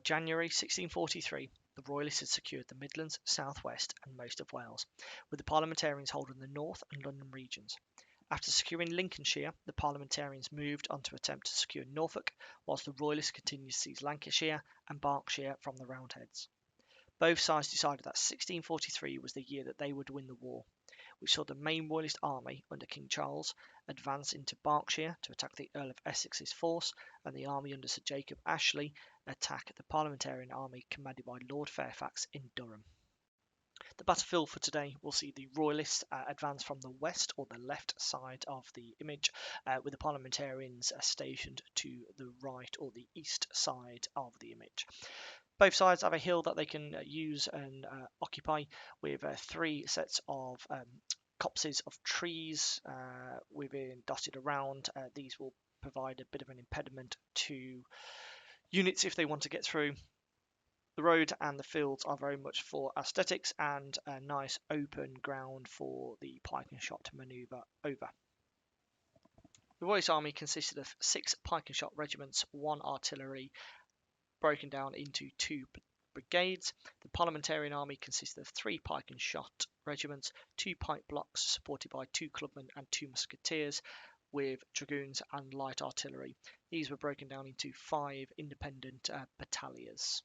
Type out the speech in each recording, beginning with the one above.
January 1643, the Royalists had secured the Midlands, South West and most of Wales, with the Parliamentarians holding the North and London regions. After securing Lincolnshire, the Parliamentarians moved on to attempt to secure Norfolk, whilst the Royalists continued to seize Lancashire and Berkshire from the Roundheads. Both sides decided that 1643 was the year that they would win the war, which saw the main Royalist army under King Charles advance into Berkshire to attack the Earl of Essex's force, and the army under Sir Jacob Ashley attack the Parliamentarian army commanded by Lord Fairfax in Durham. The battlefield for today will see the Royalists advance from the west or the left side of the image, with the Parliamentarians stationed to the right or the east side of the image. Both sides have a hill that they can use and occupy, with 3 sets of copses of trees within dotted around. These will provide a bit of an impediment to units if they want to get through. The road and the fields are very much for aesthetics and a nice open ground for the Pike and Shotte to manoeuvre over. The Royalist army consisted of 6 Pike and Shotte regiments, 1 artillery, broken down into 2 brigades. The Parliamentarian army consisted of 3 Pike and Shotte regiments, 2 pike blocks supported by 2 clubmen and 2 musketeers, with dragoons and light artillery. These were broken down into 5 independent battalions.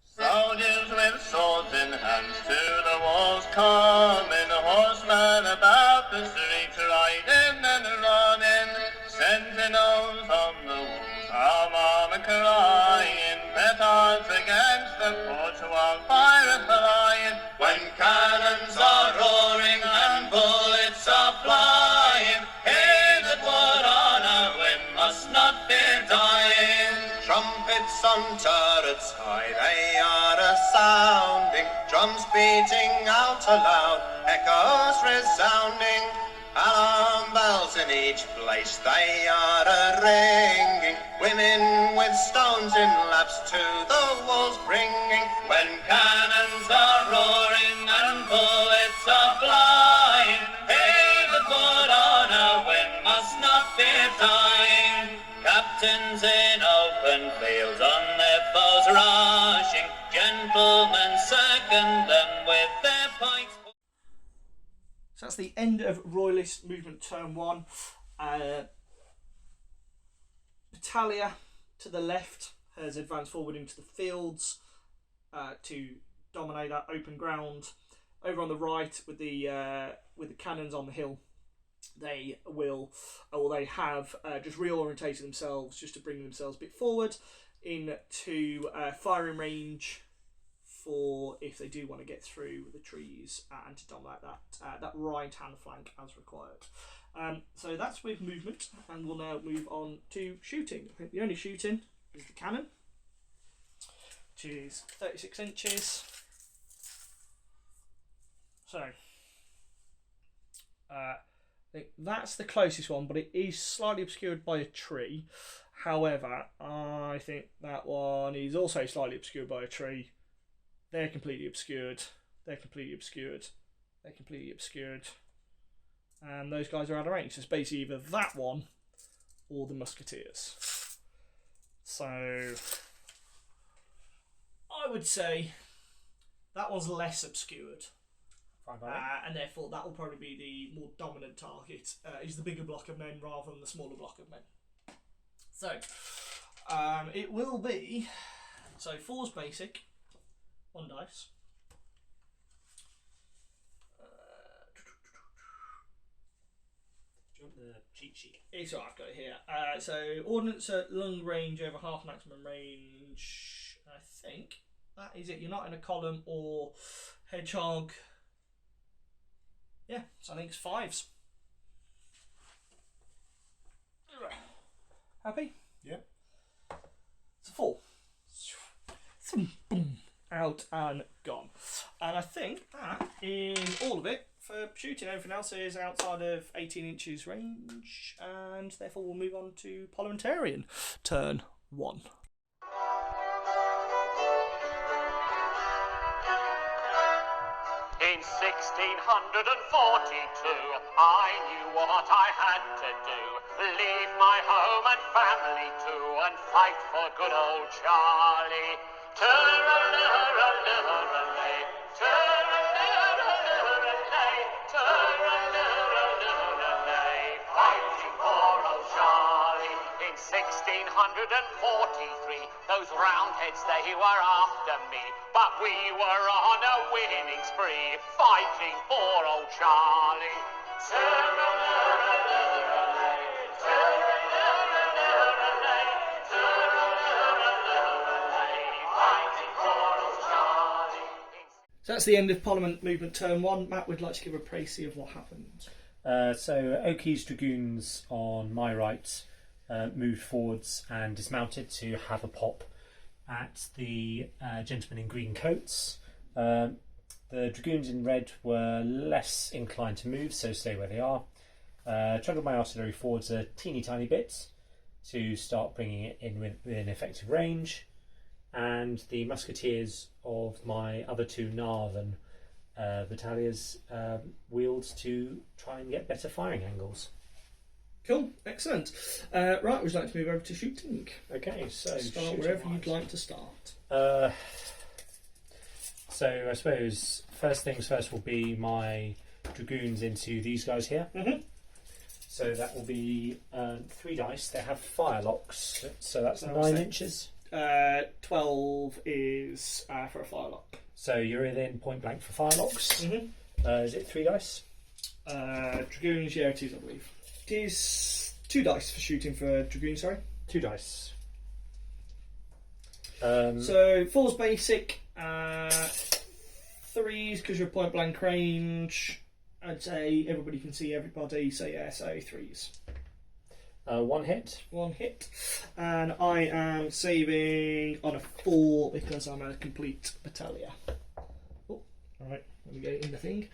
Soldiers with swords in hands to the walls coming, horsemen about the streets riding and running, sentinels on the walls, arm crying, petards against the porch while fire flying, when cannons are roaring and bullets are flying, he that would on a win must not fear dying. Trumpets on turrets high they are a-sounding, drums beating out aloud, echoes resounding, alarm bells in each place they are a-ringing, women with stones in laps to the walls bringing, when cannons are roaring and bullets are flying, he that would on a win must not fear dying. Captains in open fields on their foes rushing, gentlemen second them with their pikes. So that's the end of Royalist movement turn 1. Battaglia to the left has advanced forward into the fields to dominate that open ground. Over on the right, with the cannons on the hill, they will, or they have, just reorientated themselves just to bring themselves a bit forward into firing range for if they do want to get through the trees and to dominate that right hand flank as required. So that's with movement, and we'll now move on to shooting. I think the only shooting is the cannon, which is 36 inches. So I think that's the closest one, but it is slightly obscured by a tree. However, I think that one is also slightly obscured by a tree. They're completely obscured. They're completely obscured. They're completely obscured. And those guys are out of range. So it's basically either that one or the musketeers. So I would say that one's less obscured. And therefore that will probably be the more dominant target, is the bigger block of men rather than the smaller block of men. So it will be, so 4's basic, 1 dice. Do you want the cheat sheet? It's alright, I've got it here. So ordnance at long range over half maximum range. I think that is it. You're not in a column or hedgehog. Yeah, so I think it's 5s. Happy? Yeah. It's a 4. Boom, out and gone. And I think that is all of it for shooting. Everything else is outside of 18 inches range, and therefore we'll move on to Parliamentarian turn 1. In 1642, I knew what I had to do. Leave my home and family too, and fight for good old Charlie. Turaluraluralay, turaluraluralay, turaluraluralay, fighting for old Charlie. In 1643, those Roundheads, they were after me, but we were on a winning spree, fighting for old Charlie. Turaluraluralay, turaluraluralay, turaluraluralay, fighting for old Charlie. So that's the end of Parliament Movement Turn 1. Matt would like to give a précis of what happened. So Oakey's dragoons on my right moved forwards and dismounted to have a pop at the gentlemen in green coats. The dragoons in red were less inclined to move, so stay where they are. Trundled my artillery forwards a teeny tiny bit to start bringing it in within effective range, and the musketeers of my other two Northern battalions wheeled to try and get better firing angles. Cool, excellent. Right, would you like to move over to shooting? Okay, so Start wherever you'd like to start. So I suppose first things first will be my dragoons into these guys here. Mm-hmm. So that will be 3 dice. They have firelocks, so that's So 9 inches. 12 is for a firelock. So you're in point blank for firelocks. Mm-hmm. Is it 3 dice? Dragoons, yeah, it is, I believe. It is 2 dice for shooting for dragoons, sorry. 2 dice. So 4's basic, 3's because you're point blank range. I'd say everybody can see everybody, so yeah, so 3's. 1 hit. 1 hit. And I am saving on a 4 because I'm a complete battalion. Oh, alright, let me go in the thing.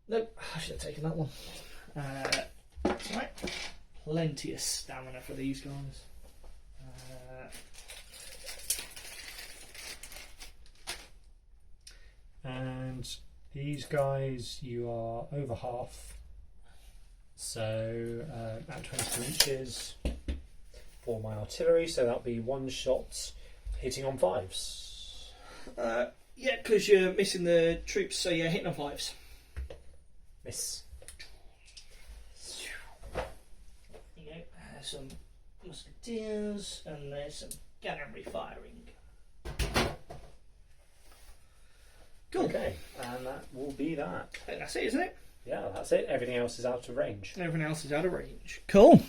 Nope, I should have taken that one. That's right. Plenty of stamina for these guys. And these guys, you are over half. So at 22 inches for my artillery, so that'll be 1 shot hitting on 5s. Yeah, because you're missing the troops, so you're hitting on 5s. Miss. There you go. There's some musketeers and there's some gunnery firing. Cool. Okay, and that will be that. I think that's it, isn't it? Yeah, that's it. Everything else is out of range. Everything else is out of range. Cool.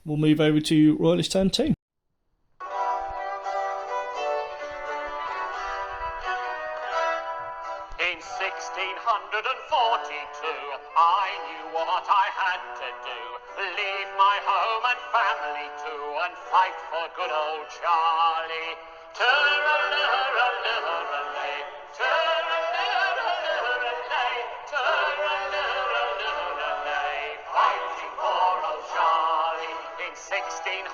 We'll move over to Royalist turn 2. In 1642, I knew what I had to do. Leave my home and family too, and fight for good old Charlie. Turaluraluralay, turaluraluralay, turaluraluralay, fighting for old Charlie. In 1643,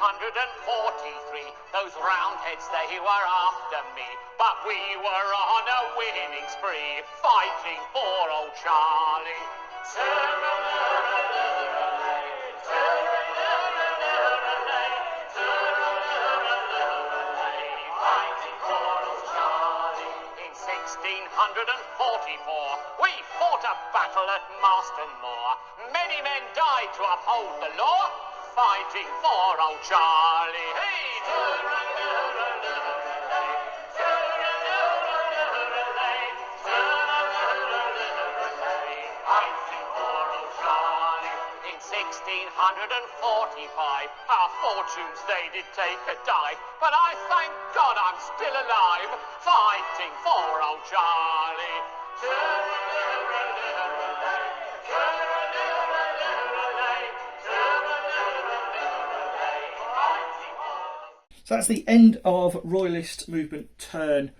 those Roundheads, they were after me, but we were on a winning spree, fighting for old Charlie. Turaluraluralay, turaluraluralay, turaluraluralay, fighting for old Charlie. In 1644, we fought a battle at Marston Moor. Many men died to uphold the law, fighting for old Charlie. Hey, turaluraluralay, turaluraluralay, turaluraluralay, fighting for old Charlie. In 1645, our fortunes they did take a dive, but I thank God I'm still alive, fighting for old Charlie. Turaluraluralay, turaluraluralay, turaluraluralay, fighting for old. So that's the end of Royalist movement turn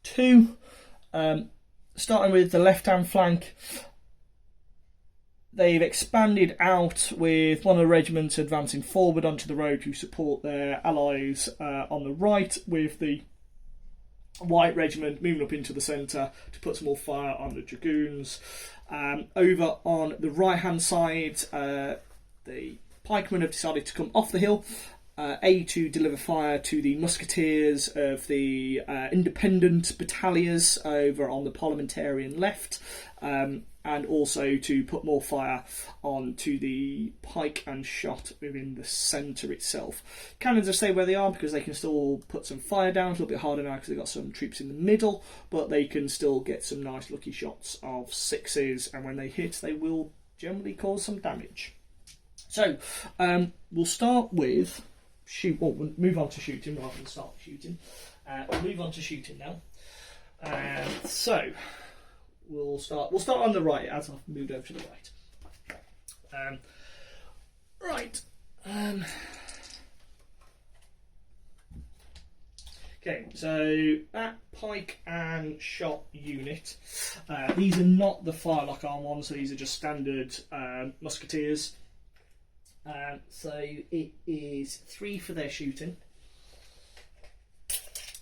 2. Starting with the left-hand flank, they've expanded out with one of the regiments advancing forward onto the road to support their allies on the right, with the White Regiment moving up into the centre to put some more fire on the dragoons. Over on the right-hand side, the pikemen have decided to come off the hill to deliver fire to the musketeers of the independent battalions over on the Parliamentarian left, and also to put more fire onto the Pike and Shotte within the centre itself. Cannons will stay where they are because they can still put some fire down. It's a little bit harder now because they've got some troops in the middle, but they can still get some nice lucky shots of sixes, and when they hit they will generally cause some damage. So we'll start with we'll move on to shooting rather than start shooting. We'll move on to shooting now. So we'll start on the right as I've moved over to the right. Right. Okay, so that Pike and Shotte unit, these are not the firelock arm ones, so these are just standard musketeers. So it is 3 for their shooting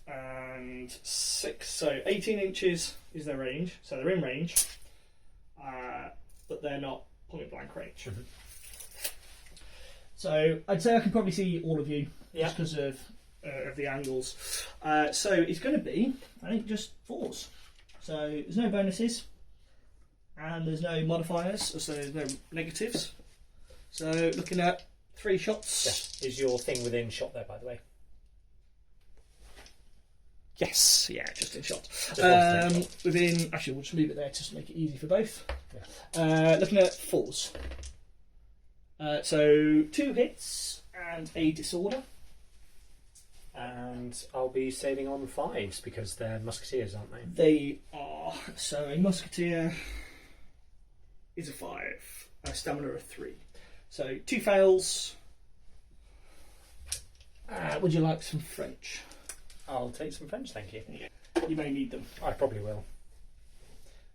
and 6, so 18 inches is their range, so they're in range, but they're not point blank range. Mm-hmm. So I'd say I can probably see all of you just because of the angles. So it's going to be, I think, just 4s. So there's no bonuses and there's no modifiers, so there's no negatives. So looking at 3 shots. Yeah. Is your thing within shot there, by the way? Yes, yeah, just in shot. Within, actually, we'll just move it there just to make it easy for both. Yeah. Looking at 4s. So 2 hits and a disorder. And I'll be saving on 5s because they're musketeers, aren't they? They are. So a musketeer is a 5, a stamina of 3. So 2 fails. Would you like some French? I'll take some French, thank you. Yeah. You may need them. I probably will.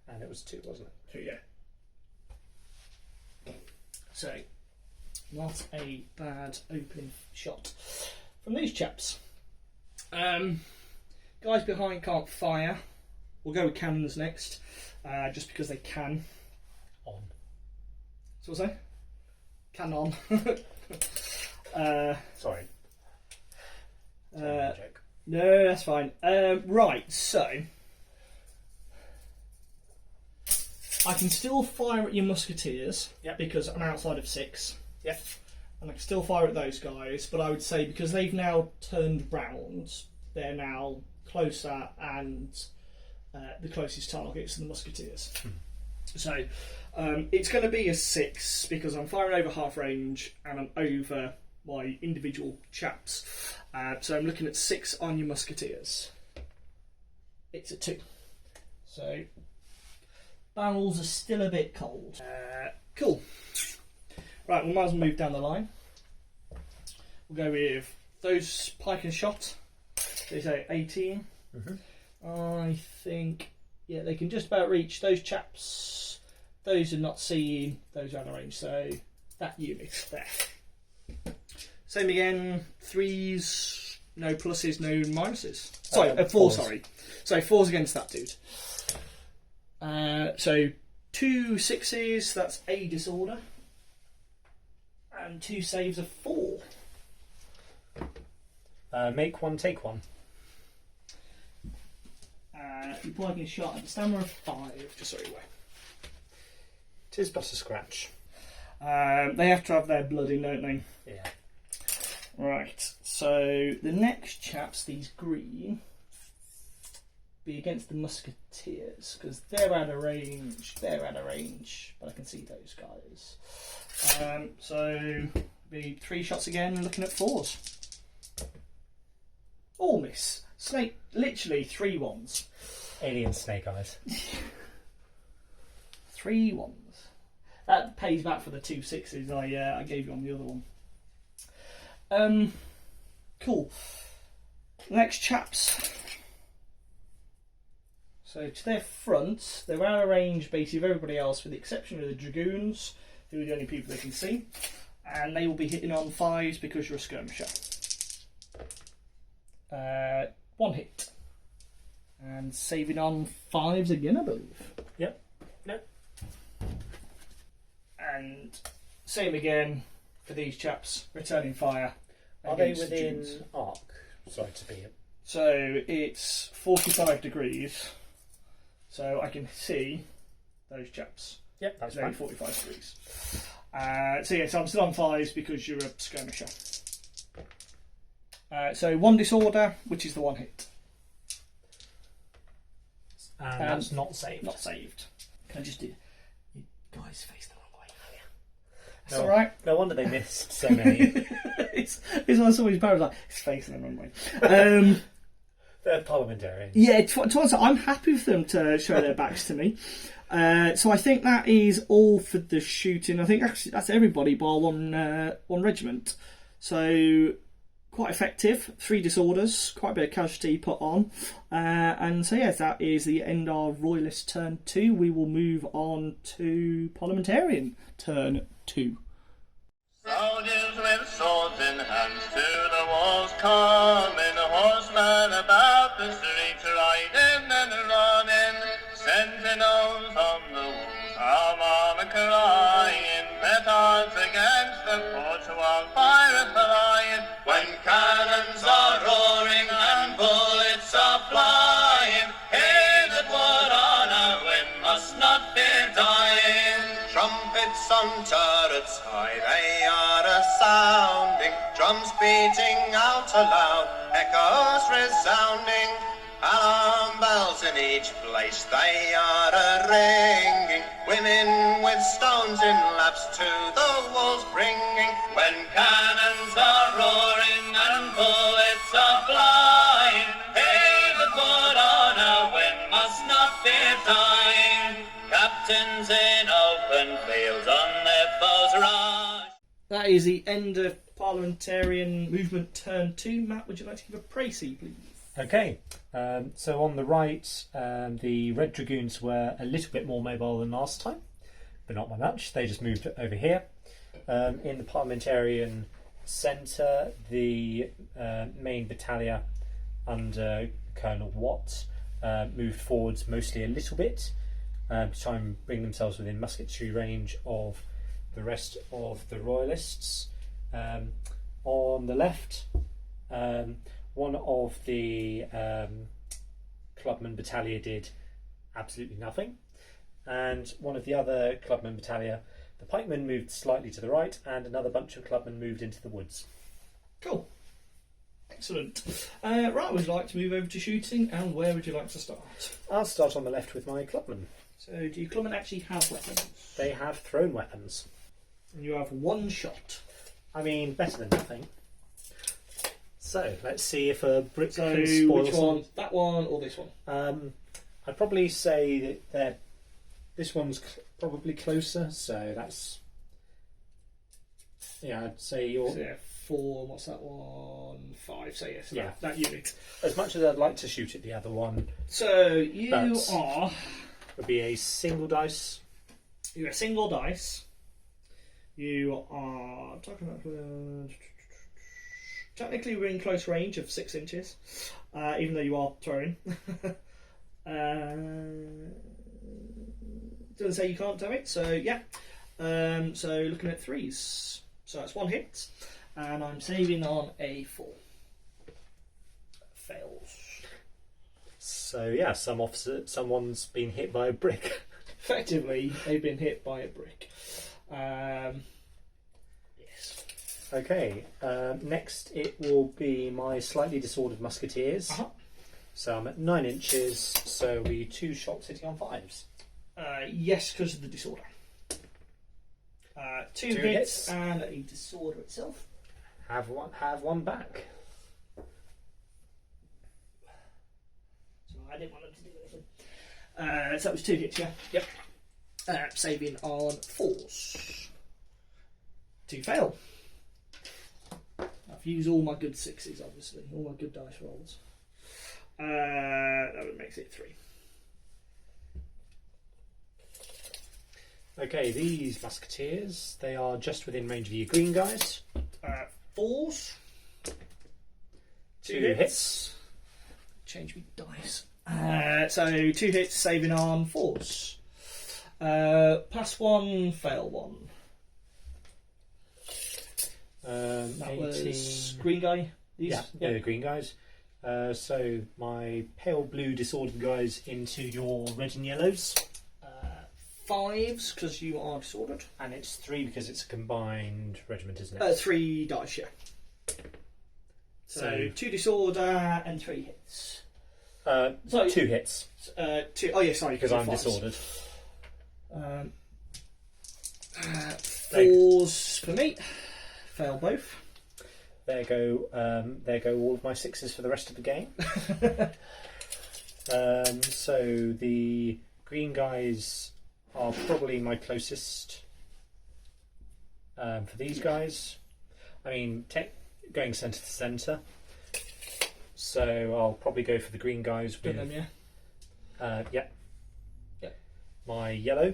And it was 2, wasn't it? 2, yeah. So, not a bad opening shot from these chaps. Guys behind can't fire. We'll go with cannons next, just because they can. On. So what's that? Cannon. Sorry. Joke. No, that's fine. Right, so I can still fire at your musketeers because I'm outside of 6. Yep. And I can still fire at those guys, but I would say because they've now turned round, they're now closer and the closest targets are the musketeers. So it's going to be a 6 because I'm firing over half range and I'm over my individual chaps. So I'm looking at 6 on your musketeers. It's a 2. So barrels are still a bit cold. Cool. Right, we might as well move down the line. We'll go with those Pike and Shotte. They say 18. Mm-hmm. I think, yeah, they can just about reach those chaps. Those are not seeing, those are out of range. So that unit there. Same again, 3s, no pluses, no minuses. Sorry, 4, sorry. So 4s against that dude. So 2 6s, that's a disorder. And 2 saves of 4. Make 1, take 1. You're Pike and Shotte at the stamina of 5. Just so you're aware. 'Tis but a scratch. They have to have their blood in, don't they? Yeah. Right, so the next chaps, these green, be against the musketeers because they're out of range. They're out of range, but I can see those guys. So be 3 shots again, looking at 4s. All miss. Snake, literally 3 ones. Alien snake eyes. 3 ones. That pays back for the 2 6s I gave you on the other one. Cool. Next chaps. So to their front, they're out of range basically of everybody else with the exception of the dragoons, who are the only people they can see. And they will be hitting on 5s because you're a skirmisher. 1 hit. And saving on 5s again, I believe. Yep. Nope. And same again for these chaps, returning fire. Are they against the within dunes. arc? Sorry to be. So it's 45 degrees. So I can see those chaps. Yep, that's They're fine. 45 degrees. So I'm still on 5s because you're a skirmisher. So 1 disorder, which is the 1 hit. And that's not saved. Not saved. Can I just do... You guys face the wrong way. That's No, alright. No wonder they missed so many. it's one of somebody's powers like, it's facing the wrong way. They're parliamentarians. Yeah, to answer, I'm happy for them to show their backs to me. So I think that is all for the shooting. I think actually that's everybody bar one regiment. So quite effective. 3 disorders, quite a bit of casualty put on. And so yes, that is the end of Royalist turn 2. We will move on to Parliamentarian turn 2. Soldiers with swords in hands to the walls coming, horsemen about the streets riding and running, sentinels on the walls, armor crying, petards against the porch while fire flying. When cannons are roaring and bullets are flying, he that would on a win must not fear dying. Trumpets on turrets high, they are a-sounding, drums beating out aloud, echoes resounding, alarm bells in each place, they are a-ringing, women with stones in laps to the walls bringing. When cannons are roaring and bullets are flying, he that would on a win must not fear dying. Captains in open fields on their foes rush. That is the end of Parliamentarian movement turn 2. Matt, would you like to give a précis, please? Okay, so on the right, the Red Dragoons were a little bit more mobile than last time, but not by much. They just moved over here. In the Parliamentarian centre, the main battalion under Colonel Watt moved forwards mostly a little bit to try and bring themselves within musketry range of the rest of the Royalists. On the left, one of the Clubman Battalion did absolutely nothing, and one of the other Clubman Battalion, the Pikemen, moved slightly to the right, and another bunch of Clubmen moved into the woods. Cool. Excellent. Right, would you like to move over to shooting, and where would you like to start? I'll start on the left with my Clubmen. So, do your Clubmen actually have weapons? They have thrown weapons. And you have 1 shot. I mean, better than nothing. So, let's see if a brick So, can spoil which some. one? That one or this one? I'd probably say that this one's probably closer, so that's... Yeah, I'd say you're... So, yeah, 4, what's that one? 5, so yes, Yeah. that unit. As much as I'd like to shoot at the other one, So, you But- are... would be a single dice. You're a single dice. You are... talking about... Technically, we're in close range of 6 inches, even though you are throwing. Doesn't say you can't do it, so yeah. So looking at 3s. So that's 1 hit, and I'm saving on a 4. Fails. So yeah, someone's been hit by a brick. Effectively, they've been hit by a brick. Yes. Okay, next it will be my slightly disordered musketeers. Uh-huh. So I'm at 9 inches, so it'll be 2 shots hitting on 5s. Yes, because of the disorder. 2 Two hits hits. and a disorder itself. Have one back. So I didn't want them to do anything. So that was 2 hits, yeah? Yep. Saving on 4s. 2 fail. I've used all my good 6s, obviously. All my good dice rolls. That makes it 3. Okay, these musketeers, they are just within range of your green guys. 4s. 2 hits. Change me dice. So 2 hits, saving on 4s. Pass 1, fail 1. That 18. was green guy. These? Yeah, the green guys. So my pale blue disordered guys into your red and yellows. 5s because you are disordered. And it's 3 because it's a combined regiment, isn't it? 3 dice, yeah. So 2 disorder and 3 hits. So 2 hits. 2. Oh yeah, sorry, Because I'm 5s. disordered. 4s for me. Fail both. There go all of my 6s for the rest of the game. So the green guys are probably my closest for these guys. I mean, going centre to centre. So I'll probably go for the green guys with them, yeah. Yeah. Yeah. My yellow.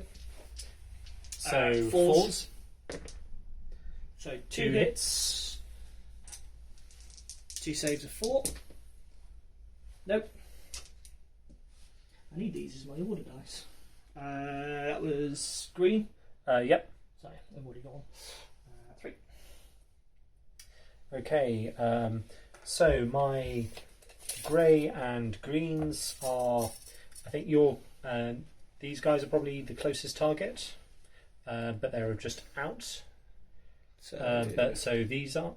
So 4s. 4s. So 2 hits. 2 saves of 4. Nope. I need these as my order dice. That was green. Yep. Sorry, I've already got one. 3. Okay. So my grey and greens are. I think these guys are probably the closest target, but they're just out. So these are.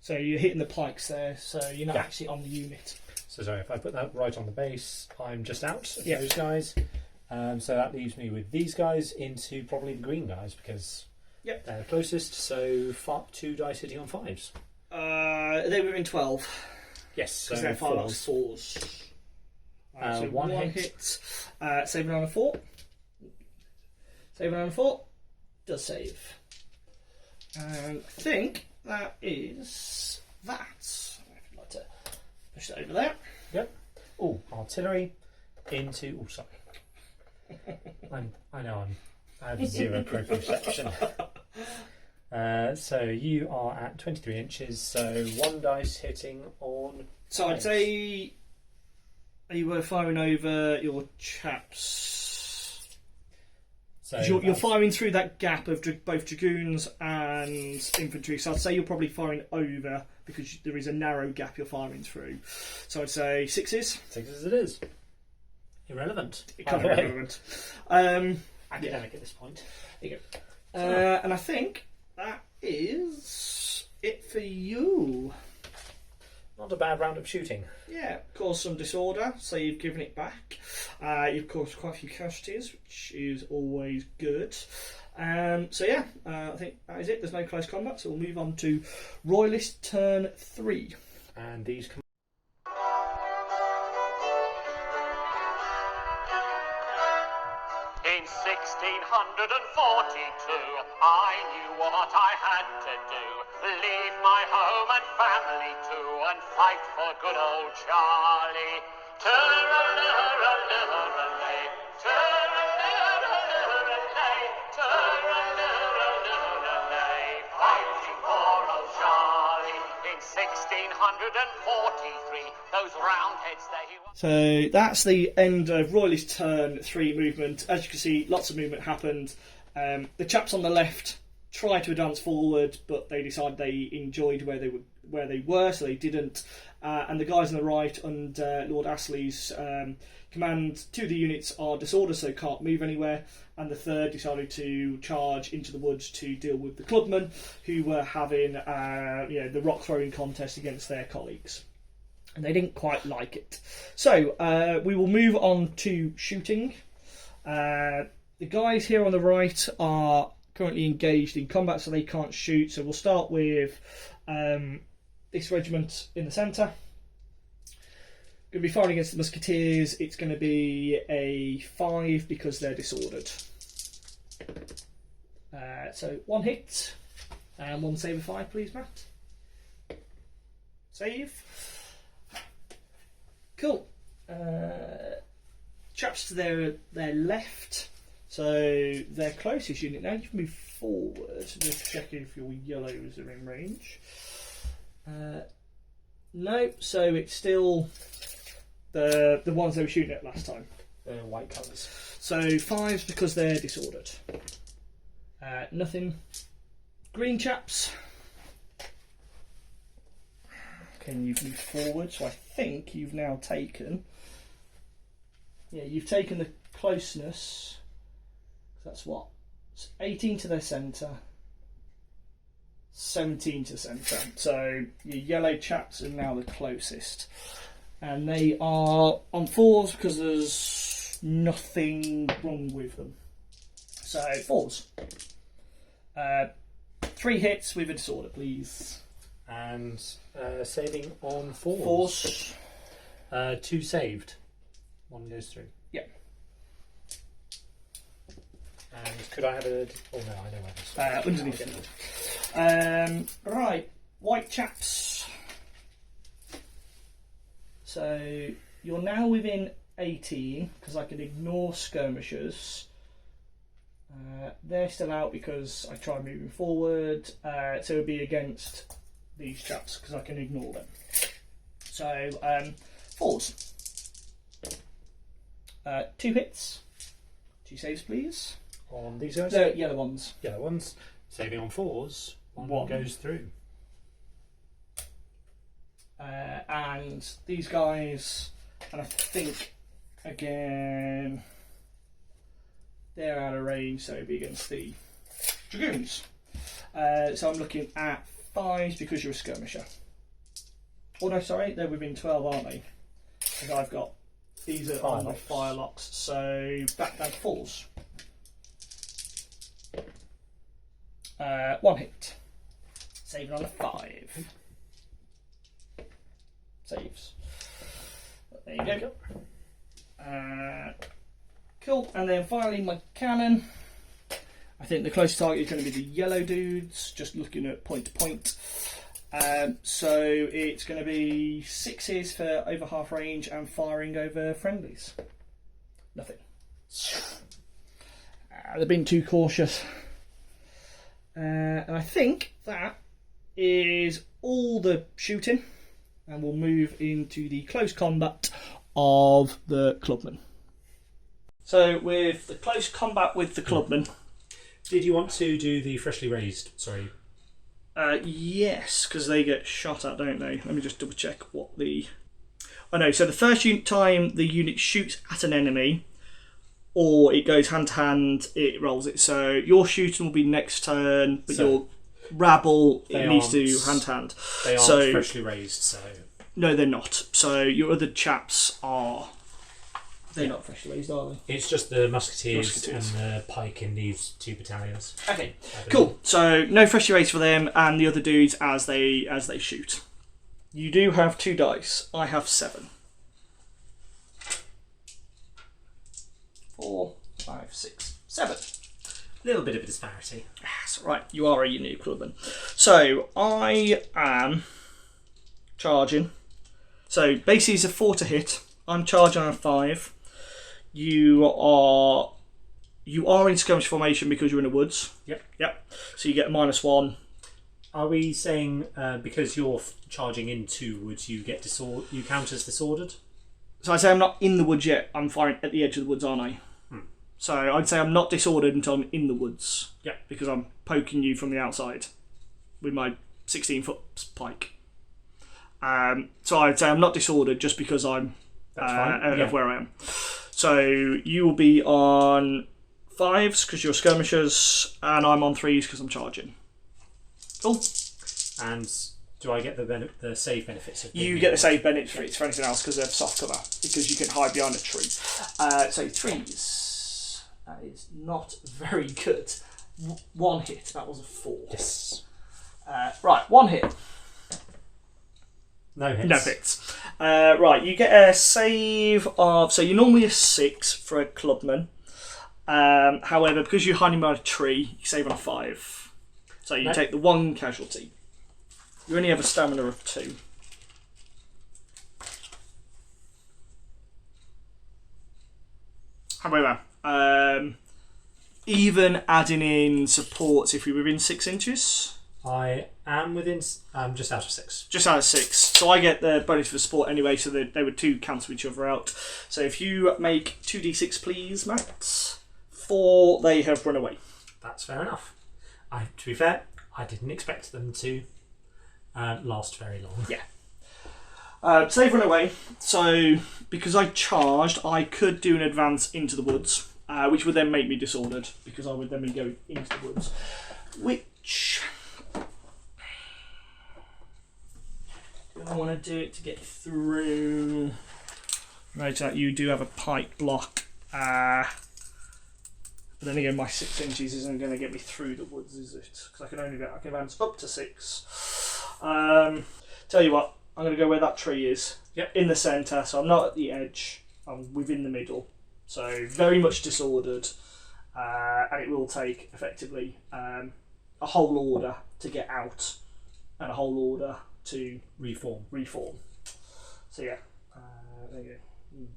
So you're hitting the pikes there, so you're not Yeah. actually on the unit. So sorry, if I put that right on the base, I'm just out of Yeah. those guys. So that leaves me with these guys into probably the green guys because Yep. they're closest. So 2 dice hitting on 5s. They were in 12. Yes, so Because they're 5 out of 4s. 4s. So 1 1 hit. hit. Saving on a 4. Saving on a 4. Does save. And I think that is that. If you'd like to push that over there. Yep. Oh, artillery into. Oh, sorry. I have 0 proprioception. So you are at 23 inches. So 1 dice hitting on. So I'd say you were firing over your chaps. So You're firing through that gap of both dragoons and infantry. So I'd say you're probably firing over because there is a narrow gap you're firing through. So I'd say 6s. 6s it is. Irrelevant. It by can't the be way. relevant. Academic at this point. There you go. And I think that is it for you. Not a bad round of shooting. Yeah, caused some disorder, so you've given it back. You've caused quite a few casualties, which is always good. So yeah, I think that is it. There's no close combat, so we'll move on to Royalist turn 3. And these come. In 1642, I knew what I had to do. Leave my home and family too, and fight for good old Charlie. Turr-a-lurr-a-lurr-a-lay, turr-a-lurr-a-lurr-a-lay, turr-a-lurr-a-lurr-a-lay, fighting for old Charlie. In 1643, those roundheads they were. So that's the end of Royalist turn 3 movement. As you can see, lots of movement happened. The chaps on the left tried to advance forward, but they decided they enjoyed where they were, so they didn't. And the guys on the right, under Lord Astley's command, 2 of the units are disordered, so can't move anywhere. And the third decided to charge into the woods to deal with the clubmen, who were having the rock throwing contest against their colleagues. And they didn't quite like it. So we will move on to shooting. The guys here on the right are currently engaged in combat, so they can't shoot. So we'll start with this regiment in the centre. Going to be fighting against the musketeers. It's going to be a 5 because they're disordered. So 1 hit and 1 save of 5, please, Matt. Save. Cool. Chaps to their left. So their closest unit. Now you can move forward. Just checking if your yellows are in range. No, so it's still the ones they were shooting at last time. White colours. So 5s because they're disordered. Nothing. Green chaps. and you've moved forward. So I think you've now taken. Yeah, you've taken the closeness. That's what? It's 18 to their centre, 17 to centre. So your yellow chaps are now the closest. And they are on 4s because there's nothing wrong with them. So 4s. 3 hits with a disorder, please. And saving on 4s. 4s. 2 saved. 1 goes through. Yeah. And could I have a... Oh no, I know where this Underneath. Right, white chaps. So you're now within 18 because I can ignore skirmishers. They're still out because I tried moving forward. So it'll be against these chaps because I can ignore them. So 4s. 2 hits. 2 saves, please. On these guys? The yellow ones. Yellow ones. Saving on 4s. 1 goes through. And these guys, and I think again they're out of range, so it'd be against the dragoons. So I'm looking at 5s because you're a skirmisher. Oh no, sorry, they're within 12, aren't they? Because I've got these are on the firelocks, so back down to 4s. 1 hit. Saving on a 5. Saves. There you go. Cool. And then finally my cannon. I think the closest target is going to be the yellow dudes, just looking at point to point. So it's going to be 6s for over half range and firing over friendlies. Nothing. They've been too cautious. And I think that is all the shooting. And we'll move into the close combat of the clubmen. So with the close combat with the clubmen. Did you want to do the freshly raised? Sorry. Yes, because they get shot at, don't they? Let me just double check what the... Oh no, so the first time the unit shoots at an enemy, or it goes hand to hand, it rolls it. So your shooting will be next turn, but your rabble, it needs to hand to hand. They aren't freshly raised, so... No, they're not. So your other chaps are... They're not freshly raised, are they? It's just the musketeers and the pike in these 2 battalions. Okay, cool. So no freshly raised for them, and the other dudes as they shoot. You do have 2 dice. I have 7. 4, 5, 6, 7. Little bit of a disparity. That's right. You are a unique clubman. So I am charging. So basically it's a 4 to hit. I'm charging on a 5. You are in skirmish formation because you're in the woods. Yep. So you get a -1. Are we saying because you're charging into woods, you get you count as disordered? So I say I'm not in the woods yet. I'm firing at the edge of the woods, aren't I? So I'd say I'm not disordered until I'm in the woods. Yeah. Because I'm poking you from the outside with my 16-foot pike. So I'd say I'm not disordered just because I'm of where I am. So you will be on 5s because you're skirmishers, and I'm on 3s because I'm charging. Cool. And do I get the save benefits? You get the save benefits for anything else because they're soft cover, because you can hide behind a tree. So 3s. That is not very good. 1 hit. That was a 4. Yes. Right, 1 hit. No hits. No hits. Right, you get a save of... So you're normally a 6 for a clubman. However, because you're hiding behind a tree, you save on a 5. So you take the 1 casualty. You only have a stamina of 2. However, even adding in supports if you're within 6 inches... I am within... I'm just out of 6. Just out of 6. So I get the bonus for support anyway, so they would 2 cancel each other out. So if you make 2d6 please, Max. 4, they have run away. That's fair enough. To be fair, I didn't expect them to last very long. Yeah. Save run away. So, because I charged, I could do an advance into the woods, which would then make me disordered, because I would then be going into the woods. Which... do I want to do it to get through... Right, you do have a pike block. But then again, my 6 inches isn't going to get me through the woods, is it? Because I can advance up to 6. Tell you what, I'm going to go where that tree is. Yep. In the centre, so I'm not at the edge. I'm within the middle. So very much disordered, and it will take effectively a whole order to get out, and a whole order to Reform. So yeah, there you go.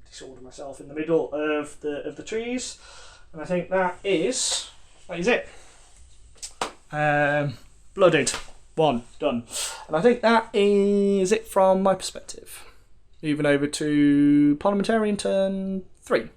Disorder myself in the middle of the trees, and I think that is it. Blooded, 1 done, and I think that is it from my perspective. Moving over to Parliamentarian turn 3.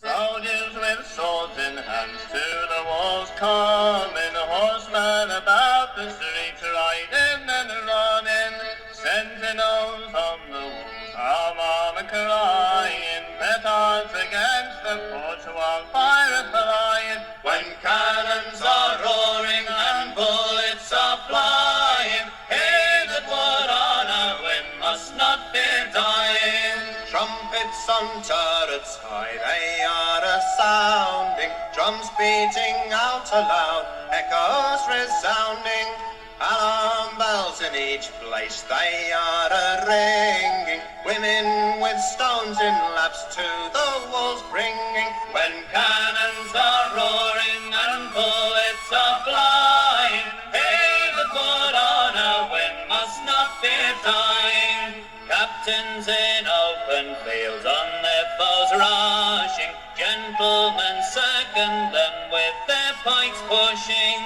Soldiers with swords in hands to the walls coming, horsemen about the streets riding and running, sentinels on the walls, armor crying, petards against the porch while fire flying. When cannons are roaring and bullets are flying, he that would on a win must not fear dying. Trumpets on turrets high, they are a-sounding, drums beating out aloud, echoes resounding, alarm bells in each place, they are a-ringing, women with stones in laps to the walls bringing. When cannons are roaring and bullets are flying, he that would on a win must not fear dying. Captains in open fields on their foes rushing, gentlemen second them with their pikes pushing,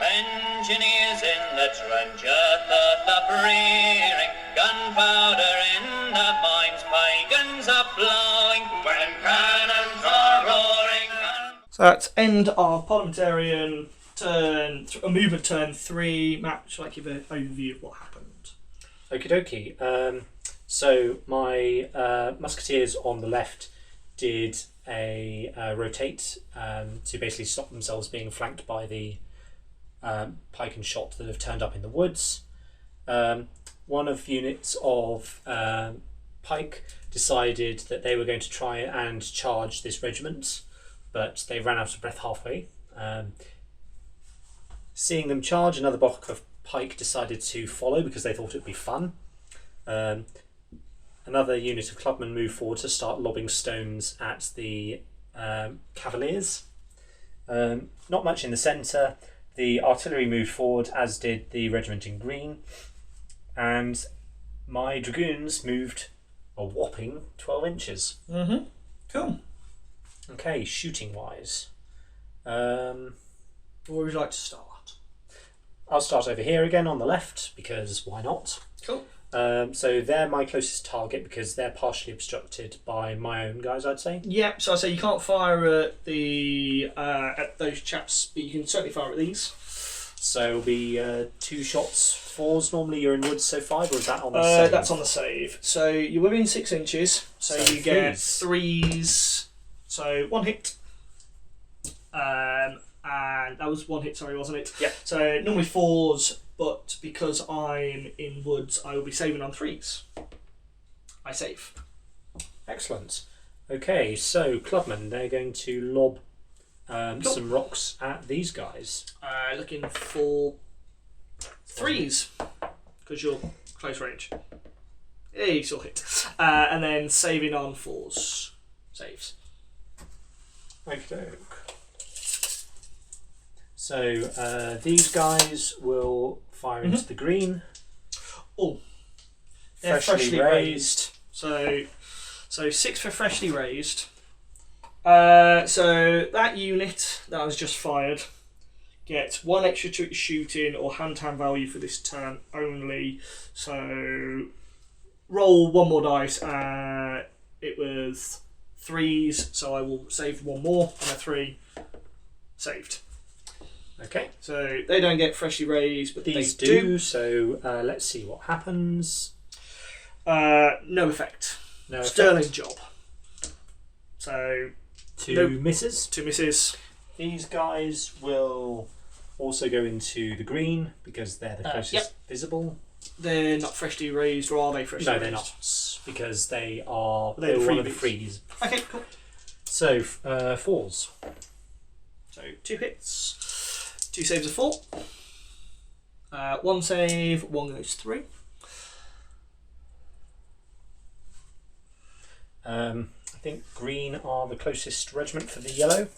engineers in the trench earth uprearing, gunpowder in the mines, pagans are blowing, when cannons are roaring. So that's end of Parliamentarian turn, movement turn 3. Matt, shall I give an overview of what happened? Okie dokie. So my musketeers on the left did a rotate to basically stop themselves being flanked by the Pike and Shotte that have turned up in the woods. One of units of Pike decided that they were going to try and charge this regiment, but they ran out of breath halfway. Seeing them charge, another block of Pike decided to follow because they thought it would be fun. Another unit of clubmen moved forward to start lobbing stones at the cavaliers. Not much in the centre. The artillery moved forward, as did the regiment in green, and my dragoons moved a whopping 12 inches. Cool. Okay, shooting wise. Where would you like to start? I'll start over here again on the left, because why not? Cool. So they're my closest target because they're partially obstructed by my own guys, I'd say. Yeah, so I say you can't fire at the at those chaps, but you can certainly fire at these. So it'll be 2 shots, 4s. Normally you're in woods, so 5, or is that on the save? That's on the save. So you're within 6 inches, so you get 3s. So 1 hit. And that was 1 hit, sorry, wasn't it? Yeah. So normally 4s, but because I'm in woods, I will be saving on 3s. I save. Excellent. Okay, so clubmen, they're going to lob some rocks at these guys. Looking for 3s, because you're close range. Yeah, you still hit. And then saving on 4s. Saves. Okay. So these guys will fire into the green. Oh, they're freshly raised. So 6 for freshly raised. So that unit that was just fired gets 1 extra to its shooting or hand-to-hand value for this turn only. So roll 1 more dice. It was 3s, so I will save 1 more and a 3 saved. Okay. So they don't get freshly raised, but these they do. So let's see what happens. No effect. No Sterling effect. job. So 2 misses. 2 misses. These guys will also go into the green because they're the closest yep. visible. They're not freshly raised, or are they freshly raised? No, they're not, because they are They're the one of the freebies. frees. Okay, cool. So, 4s. So 2 hits, 2 saves of 4. 1 save, 1 goes 3. I think green are the closest regiment for the yellow.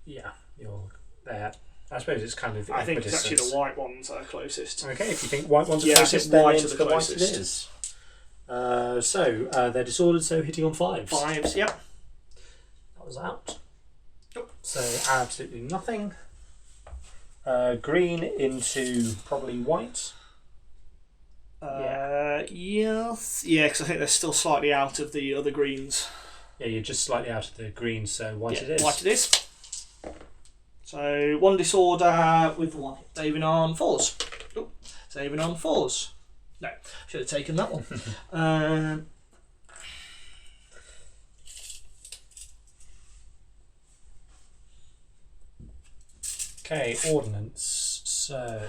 Yeah, you're there. I suppose it's kind of. I think it's equidistant. actually the white ones that are closest. Okay, if you think white ones are Yeah, I closest, think then white it's are the the white it closest. is. So they're disordered, so hitting on 5s. 5s, yep. That was out. Yep. So absolutely nothing. Green into probably white. Yes. Yeah, because I think they're still slightly out of the other greens. Yeah, you're just slightly out of the green, so white it is. White it is. So 1 disorder with 1 hit. Saving on 4s. Oh, saving on 4s. No, should have taken that one. Okay, ordnance. So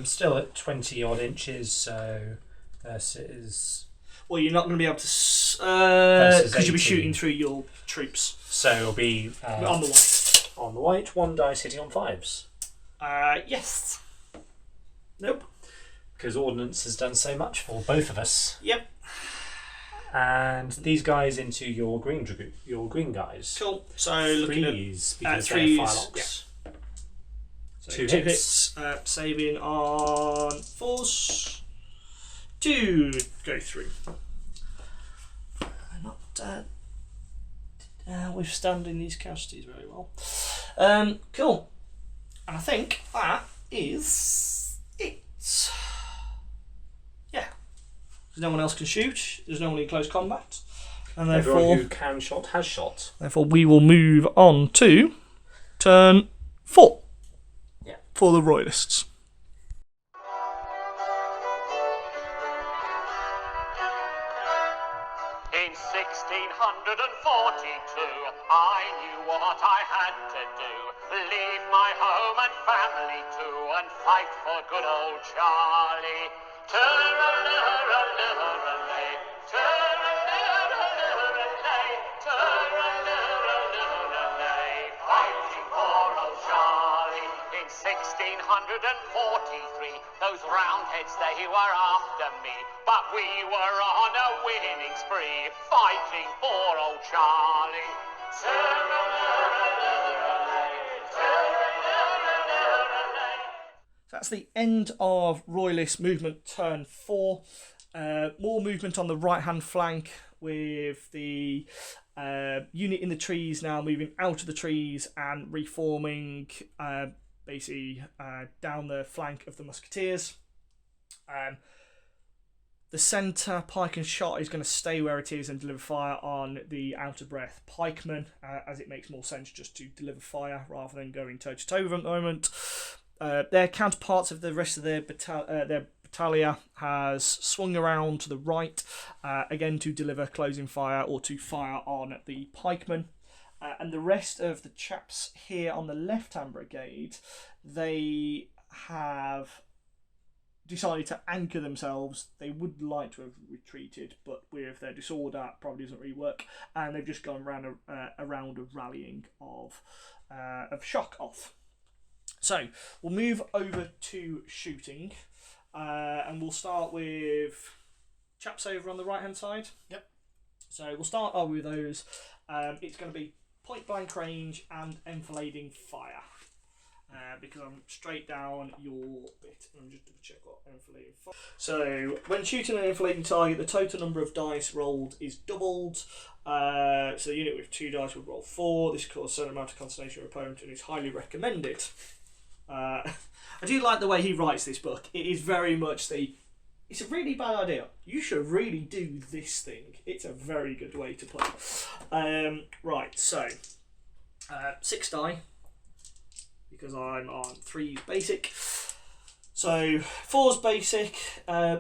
still at 20 odd inches, so versus. Well, you're not going to be able to because you'll be 18. shooting through your troops. So it'll be On the white. on the white, 1 dice hitting on 5s. Yes. Nope. Because ordnance has done so much for both of us. Yep. And these guys into your green guys. Cool. So looking at Threes, because threes, they're firelocks. so 2 2 hits. saving on 4s. 2 go through. Not withstanding these casualties very well. Cool. And I think that is it. Yeah. No one else can shoot. There's no one in close combat. And Everyone therefore, who can shot has shot. therefore we will move on to turn 4 Yeah. for the Royalists. In 1642, I knew what I had to do. Leave my home and family too, and fight for good old Charlie. Turra-lurra-lurra-lay, turra-lurra-lurra-lay, turra-lurra-lurra-lay, fighting for old Charlie. In 1643, those roundheads, they were after me, but we were on a winning spree, fighting for old Charlie. Turra-lurra-lurra-lay, turra-lurra-lurra-lay. That's the end of Royalist movement turn 4. More movement on the right hand flank with the unit in the trees now moving out of the trees and reforming basically down the flank of the musketeers. The centre, Pike and Shotte, is going to stay where it is and deliver fire on the out-of-breath pikemen, as it makes more sense just to deliver fire rather than going toe-to-toe with them at the moment. Their counterparts of the rest of their battalion has swung around to the right, again to deliver closing fire or to fire on the pikemen. And the rest of the chaps here on the left-hand brigade, they have decided to anchor themselves. They would like to have retreated, but with their disorder, probably doesn't really work. And they've just gone around a round of rallying of shock off. So we'll move over to shooting, and we'll start with chaps over on the right hand side. Yep. So we'll start with those. It's going to be point blank range and enfilading fire. Because I'm straight down your bit. Let me just double check what enfilading fire. So when shooting an enfilading target, the total number of dice rolled is doubled. So the unit with 2 dice would roll 4. This causes a certain amount of concentration of opponent and is highly recommended. I do like the way he writes this book. It is very much it's a really bad idea. You should really do this thing. It's a very good way to play. Right, so 6 die. because I'm on 3's basic. So 4's basic,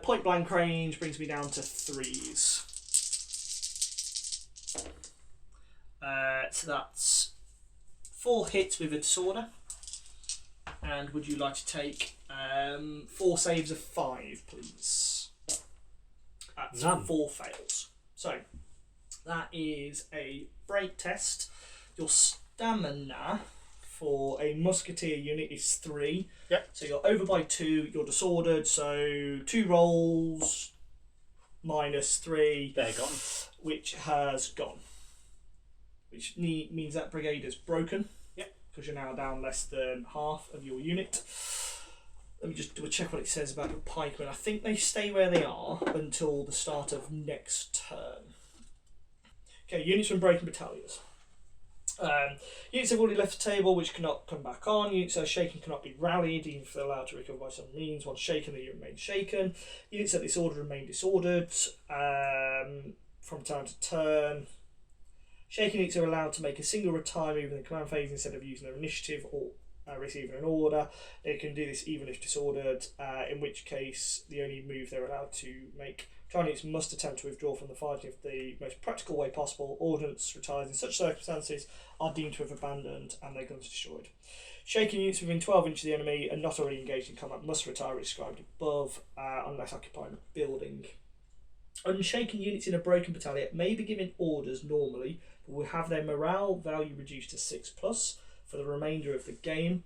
point blank range brings me down to 3's. So that's 4 hits with a disorder. And would you like to take 4 saves of 5, please? That's None. 4 fails. So that is a break test. Your stamina for a musketeer unit is 3. Yep. So you're over by 2. You're disordered. So 2 rolls minus 3. They're gone. Which has gone. Which means that brigade is broken. Yep. Because you're now down less than half of your unit. Let me just double check what it says about your pikemen. I think they stay where they are until the start of next turn. Okay, units from breaking battalions. Units have already left the table, which cannot come back on. Units that are shaken cannot be rallied, even if they're allowed to recover by some means. Once shaken, they remain shaken. Units at disorder remain disordered from turn to turn. Shaken units are allowed to make a single retire move in the command phase instead of using their initiative or receiving an order. They can do this even if disordered, in which case the only move they're allowed to make. Retiring units must attempt to withdraw from the fight in the most practical way possible. Ordnance retired in such circumstances are deemed to have abandoned and their guns destroyed. Shaken units within 12 inches of the enemy and not already engaged in combat must retire as described above, unless occupying a building. Unshaken units in a broken battalion may be given orders normally, but will have their morale value reduced to 6+ for the remainder of the game.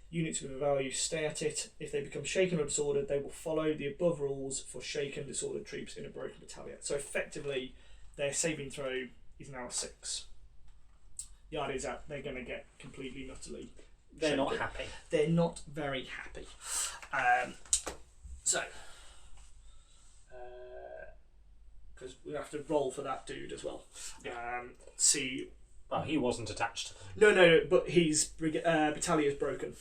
Units with a value stay at it. If they become shaken or disordered, they will follow the above rules for shaken, disordered troops in a broken battalion. So effectively, their saving throw is now a 6. The idea is that they're going to get completely and utterly. They're not happy. They're not very happy. Because we have to roll for that dude as well. See. Well, he wasn't attached to them. No, but his battalion is broken.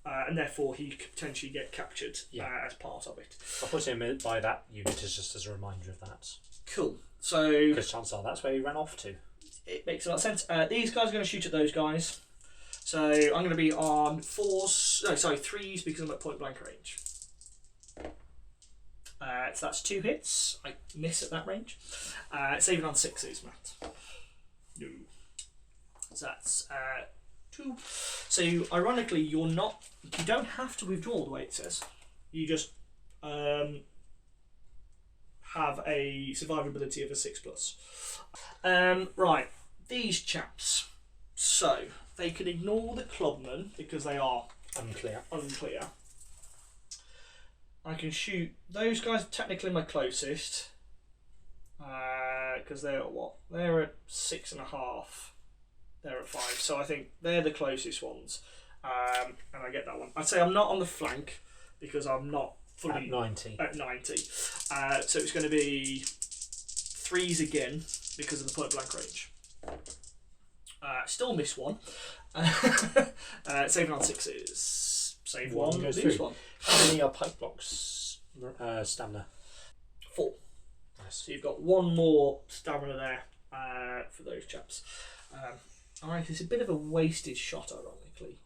And therefore he could potentially get captured as part of it. I'll put him by that unit as just as a reminder of that. Cool. So because chances are that's where he ran off to. It makes a lot of sense. These guys are going to shoot at those guys. So I'm going to be on 3s because I'm at point blank range. So that's 2 hits. I miss at that range. Saving on 6s, Matt. No. So that's 2. So ironically, you don't have to withdraw the way it says. You just have a survivability of a 6+. Right, these chaps. So they can ignore the clubmen because they are Unclear. I can shoot those guys. Technically, my closest because they're at what? They're at 6.5. They're at 5, so I think they're the closest ones, and I get that one. I'd say I'm not on the flank because I'm not fully At 90. So it's going to be 3s again because of the point blank range. Still miss one. Saving on 6s. Save one, goes lose through. one. How many are pike blocks stamina? 4. Nice. So you've got one more stamina there for those chaps. Alright, it's a bit of a wasted shot, ironically,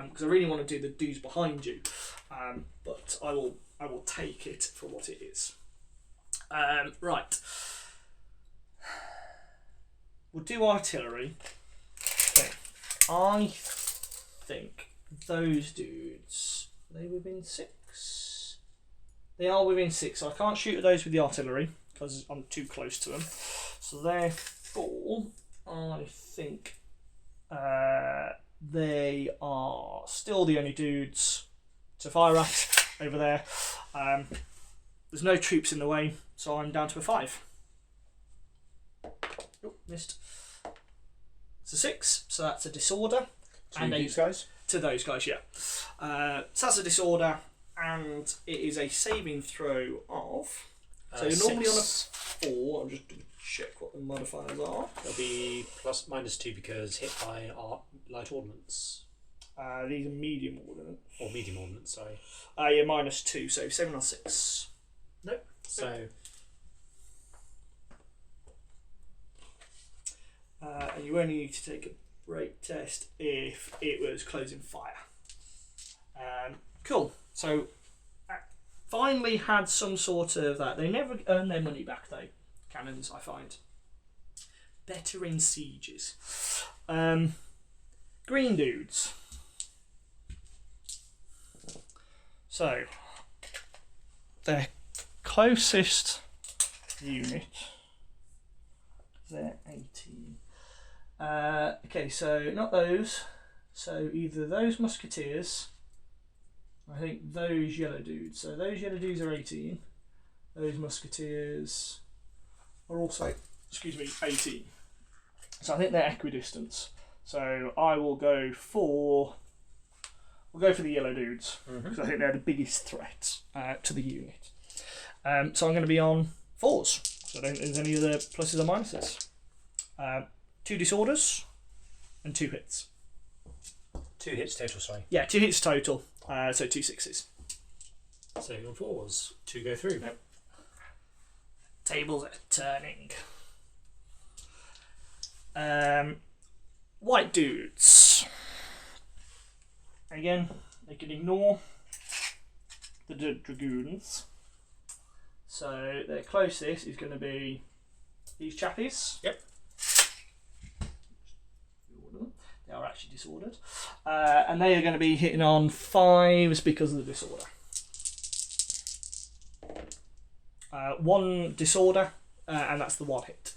because I really want to do the dudes behind you, but I will take it for what it is. Right, we'll do artillery. Okay. I think those dudes, are they within 6? They are within 6, so I can't shoot at those with the artillery because I'm too close to them. So therefore, I think they are still the only dudes to fire at over there. There's no troops in the way, so I'm down to a 5. Oh, missed. It's a 6, so that's a disorder. To these guys? To those guys, yeah. So that's a disorder, and it is a saving throw of. So you're normally on a 4. I'll just check what the modifiers are. It'll be ±2 because hit by light ordnance. These are medium ordnance. Or medium ordnance, sorry. Yeah, -2, so 7 on 6. Nope. So. And you only need to take a break test if it was closing fire. Cool. So, finally had some sort of that. They never earn their money back though. Cannons, I find. Better in sieges. Green dudes. So, their closest unit. They're 18. Okay, so not those. So either those musketeers, I think those yellow dudes. So those yellow dudes are 18. Those musketeers are also, 18. So I think they're equidistant. So I will go for. We'll go for the yellow dudes because I think they're the biggest threat to the unit. So I'm going to be on 4s. So I don't think there's any other pluses or minuses. 2 disorders and 2 hits. 2 hits total, sorry. Yeah, 2 hits total. So 2 6s. So your 4s, 2 go through. Yep. Tables are turning. White dudes. Again, they can ignore the dragoons. So their closest is going to be these chappies. Yep. They are actually disordered. And they are going to be hitting on 5s because of the disorder. 1 disorder, and that's the 1 hit.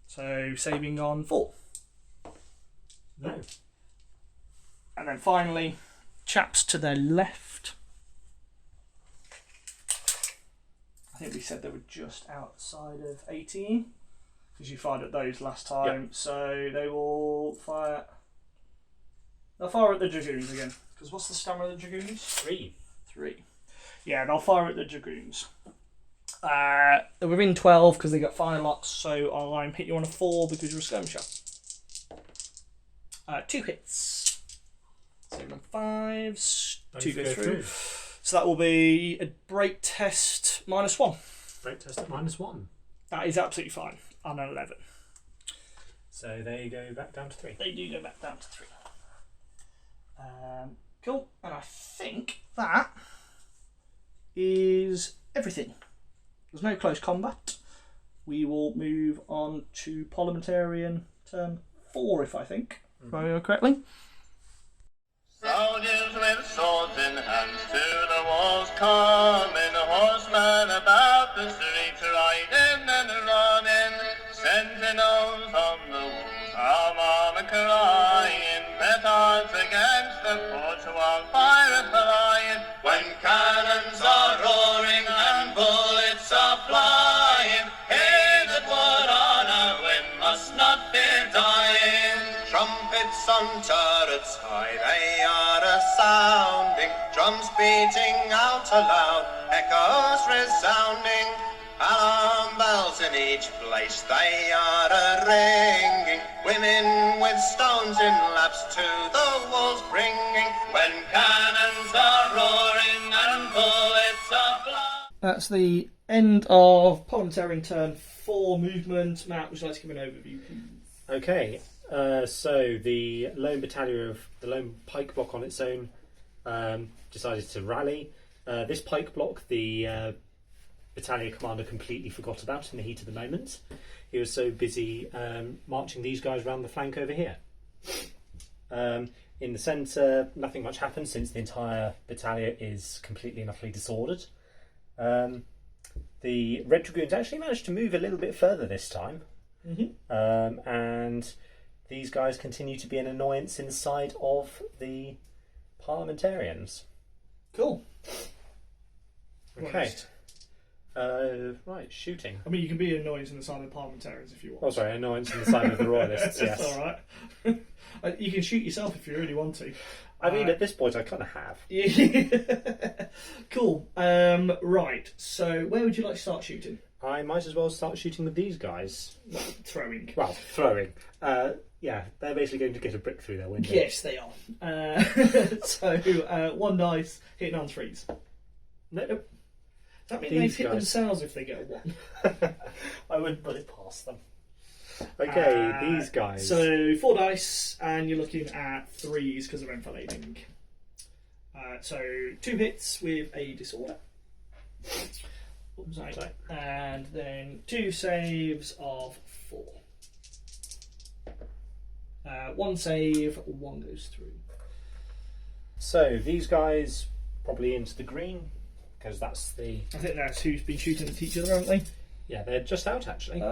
So saving on 4. No. And then finally, chaps to their left. I think we said they were just outside of 18 because you fired at those last time. Yep. So they will fire. They'll fire at the dragoons again. Because what's the stamina of the dragoons? 3. 3. Yeah, they'll fire at the dragoons. They're within 12 because they got fire locks. So I'm hitting you on a 4 because you're a skirmisher. 2 hits. 7 on 5s. 2 go through. So that will be a break test -1. Break test at -1. That is absolutely fine on an 11. So they go back down to 3. They do go back down to 3. Cool. And I think that is everything. There's no close combat. We will move on to Parliamentarian turn 4, if I think. If I remember correctly. Soldiers with swords in hands to the walls coming, horsemen about the streets riding and running, sentinels on the walls, armor crying, petards against the porch while fire flying, when cannons are roaring and bullets are flying, he that would on a win must not fear dying. Trumpets on turrets high, they are a-sounding, drums beating out aloud, echoes resounding, alarm bells in each place, they are a-ringing, women with stones in laps to the walls bringing, when cannons are roaring and bullets are flying. That's the end of Parliamentarian turn 4 movement. Matt, would you like to give an overview, please? Okay. So the lone battalion of the lone pike block on its own decided to rally. This pike block, the battalion commander completely forgot about in the heat of the moment. He was so busy marching these guys around the flank over here. In the centre, nothing much happened since the entire battalion is completely and utterly disordered. The Red Dragoons actually managed to move a little bit further this time. And these guys continue to be an annoyance inside of the Parliamentarians. Cool. Okay. Right, shooting. I mean, you can be an annoyance in the side of the Parliamentarians if you want. Oh, sorry, annoyance in the side of the Royalists, yes. That's alright. You can shoot yourself if you really want to. I mean, at this point, I kind of have. Cool. Right, so where would you like to start shooting? I might as well start shooting with these guys. Throwing. Well, throwing. Yeah, they're basically going to get a brick through their window. Yes, they are. So, 1 dice, hitting on 3s. Nope. Does that mean These they've hit guys. themselves if they get a 1? I wouldn't put it past them. Okay, these guys. So, 4 dice, and you're looking at 3s because of enfilading. So 2 hits with a disorder. Oops, sorry. And then 2 saves of 4. 1 save, 1 goes through. So these guys probably into the green, because that's the... I think that's who's been shooting at each other, haven't they? Yeah, they're just out actually.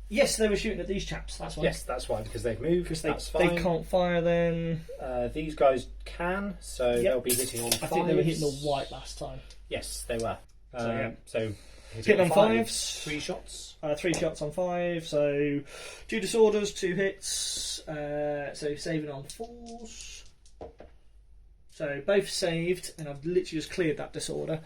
Yes, they were shooting at these chaps, that's why. Yes, that's why, because they've moved. Because That's they fine. can't fire then. These guys can, so Yep. they'll be hitting on 5s. I think they were hitting the white last time. Yes, they were. Yeah. So Hitting on 5s. 5s. 3 shots. 3 shots on 5, so 2 disorders, 2 hits, so saving on 4s. So both saved, and I've literally just cleared that disorder.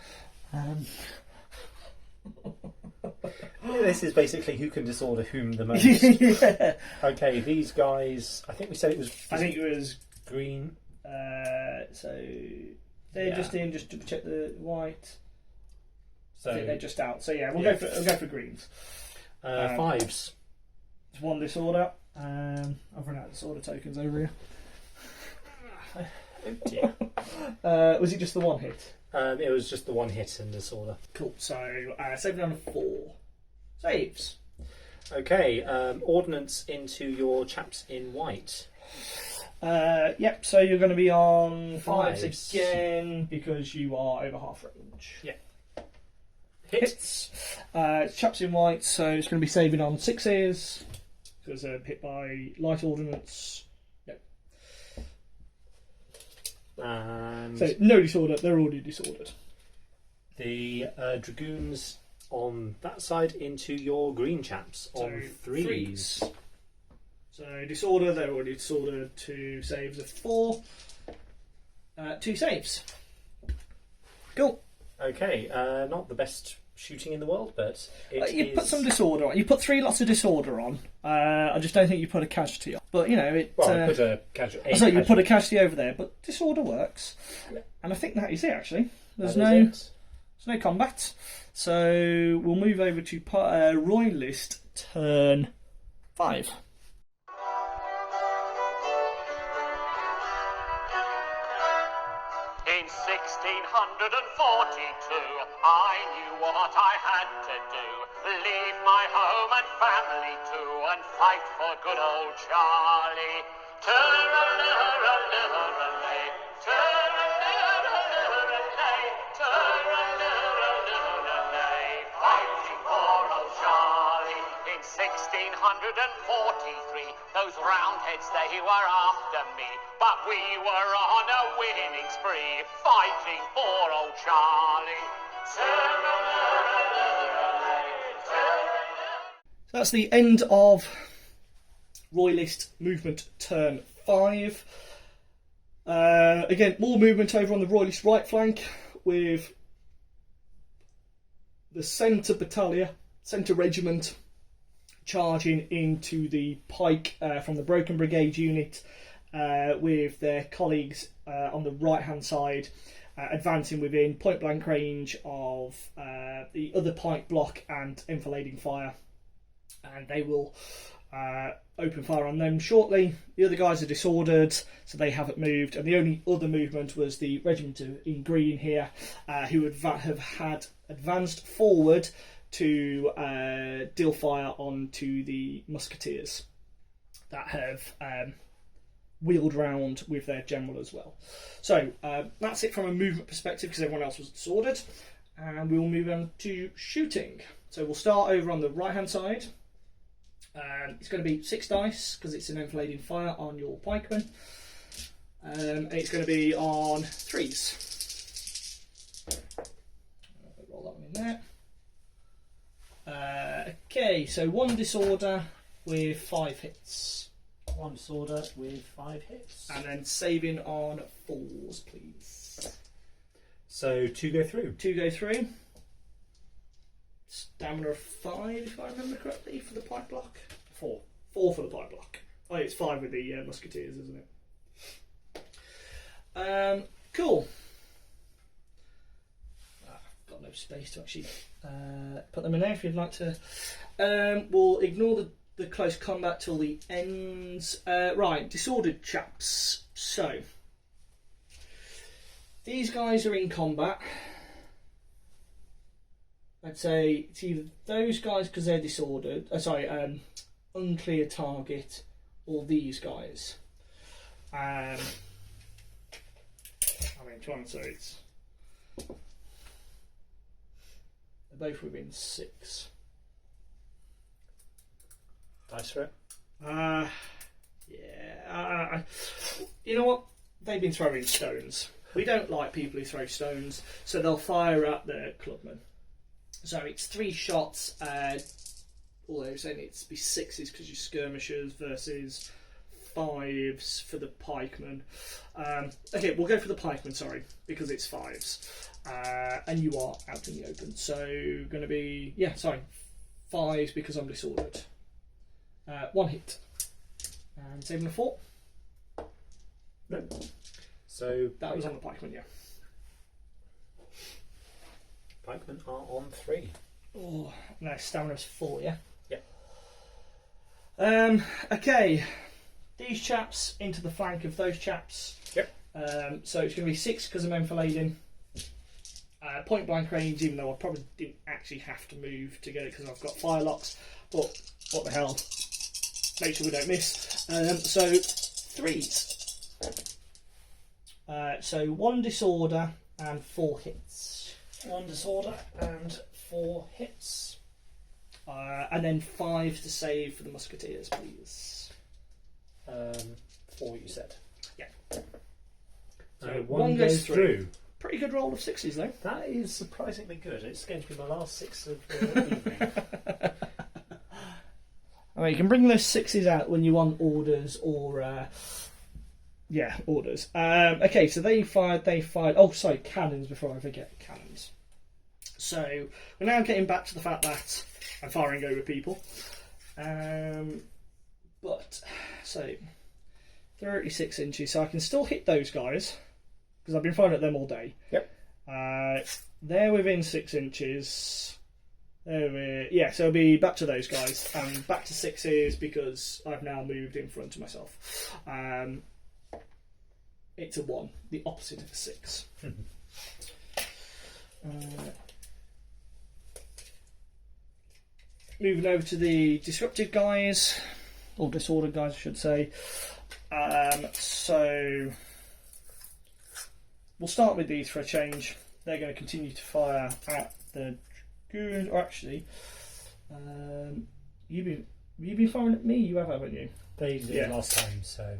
This is basically who can disorder whom the most. Yeah. Okay, these guys, I think we said it was I think it was. green. So they're just in, just to check the white. I think they're So just out. So yeah, we'll Yeah. go for greens. 5s. It's 1 disorder. I've run out of disorder tokens over here. Oh dear. Was it just the 1 hit? It was just the 1 hit and disorder. Cool. So saving on 4 saves. Okay, ordnance into your chaps in white. Yep. So you're going to be on 5s 5s. again because you are over half range. Yeah. Hits. Chaps in white, so it's going to be saving on 6s because they're hit by light ordnance. Yep. And So no disorder. They're already disordered. the dragoons on that side into your green chaps on So 3s. So disorder. They're already disordered. 2 saves of 4. 2 saves. Cool. Okay, not the best shooting in the world, but You put some disorder on. You put 3 lots of disorder on. I just don't think you put a casualty on. But you know, it. Well, I put a casual. So you put a casualty over there, but disorder works, and I think that is it. Actually, there's no combat, so we'll move over to Royalist turn 5. In 1642, I knew what I had to do. Leave my home and family too, and fight for good old Charlie. Turra-lurra-lurra-lay, turra-lurra-lurra-lay, turra-lurra-lurra-lay, fighting for old Charlie. In 1643, those roundheads, they were after me, but we were on a winning spree, fighting for old Charlie. Turra-lurra-lurra-lay, turra-lurra-lurra-lay. So that's the end of Royalist movement turn 5. Again, more movement over on the Royalist right flank with the centre regiment charging into the pike from the Broken Brigade unit with their colleagues on the right hand side advancing within point blank range of the other pike block and enfilading fire, and they will open fire on them shortly. The other guys are disordered, so they haven't moved, and the only other movement was the regiment in green here, who would have had advanced forward to deal fire onto the musketeers that have wheeled round with their general as well. So that's it from a movement perspective, because everyone else was disordered, and we'll move on to shooting. So we'll start over on the right hand side. It's going to be 6 dice because it's an enfilading fire on your pikemen, and it's going to be on 3s. Roll that one in there. Okay, so 1 disorder with 5 hits. 1 disorder with 5 hits. And then saving on 4s, please. So 2 go through. 2 go through. Stamina of 5, if I remember correctly, for the pike block. 4. 4 for the pike block. Oh, it's 5 with the musketeers, isn't it? Cool. Got no space to actually put them in there if you'd like to. We'll ignore the close combat till the ends. Right, disordered chaps. So, These guys are in combat. I'd say it's either those guys because they're disordered. Unclear target, or these guys. I mean, trying to say it's. They're both within 6. Dice for it. Yeah. You know what? They've been throwing stones. We don't like people who throw stones, so they'll fire at the clubman. So it's 3 shots, although saying it's be 6s because you're skirmishers versus 5s for the pikemen. Okay, we'll go for the pikemen, sorry, because it's 5s. And you are out in the open. So going to be, 5s because I'm disordered. 1 hit. And saving a 4. No. So that was on the pikeman, yeah. Pikemen are on 3. Oh, no, stamina's 4, yeah? Yeah. Okay. These chaps into the flank of those chaps. Yep. So it's going to be 6 because I'm enfilading. Point blank range, even though I probably didn't actually have to move to get it because I've got firelocks. But what the hell? Make sure we don't miss. So 3s. So 1 disorder and 4 hits. 1 disorder and 4 hits. And then 5 to save for the musketeers, please. 4 you said. Yeah. So 1 goes through. Pretty good roll of 6s though. That is surprisingly good. It's going to be my last 6 of the evening. I mean, you can bring those 6s out when you want orders or... orders. Okay, so they fired. Oh, sorry, cannons before I forget. Cannons. So, we're now getting back to the fact that I'm firing over people. So, 36 inches, so I can still hit those guys, because I've been firing at them all day. Yep. They're within 6 inches. So it'll be back to those guys, and back to 6s, because I've now moved in front of myself. It's a 1, the opposite of a 6. Moving over to the disruptive guys, or disordered guys I should say. So we'll start with these for a change. They're going to continue to fire at the dragoons, or actually, you've been firing at me, you have, haven't you? They did last time, so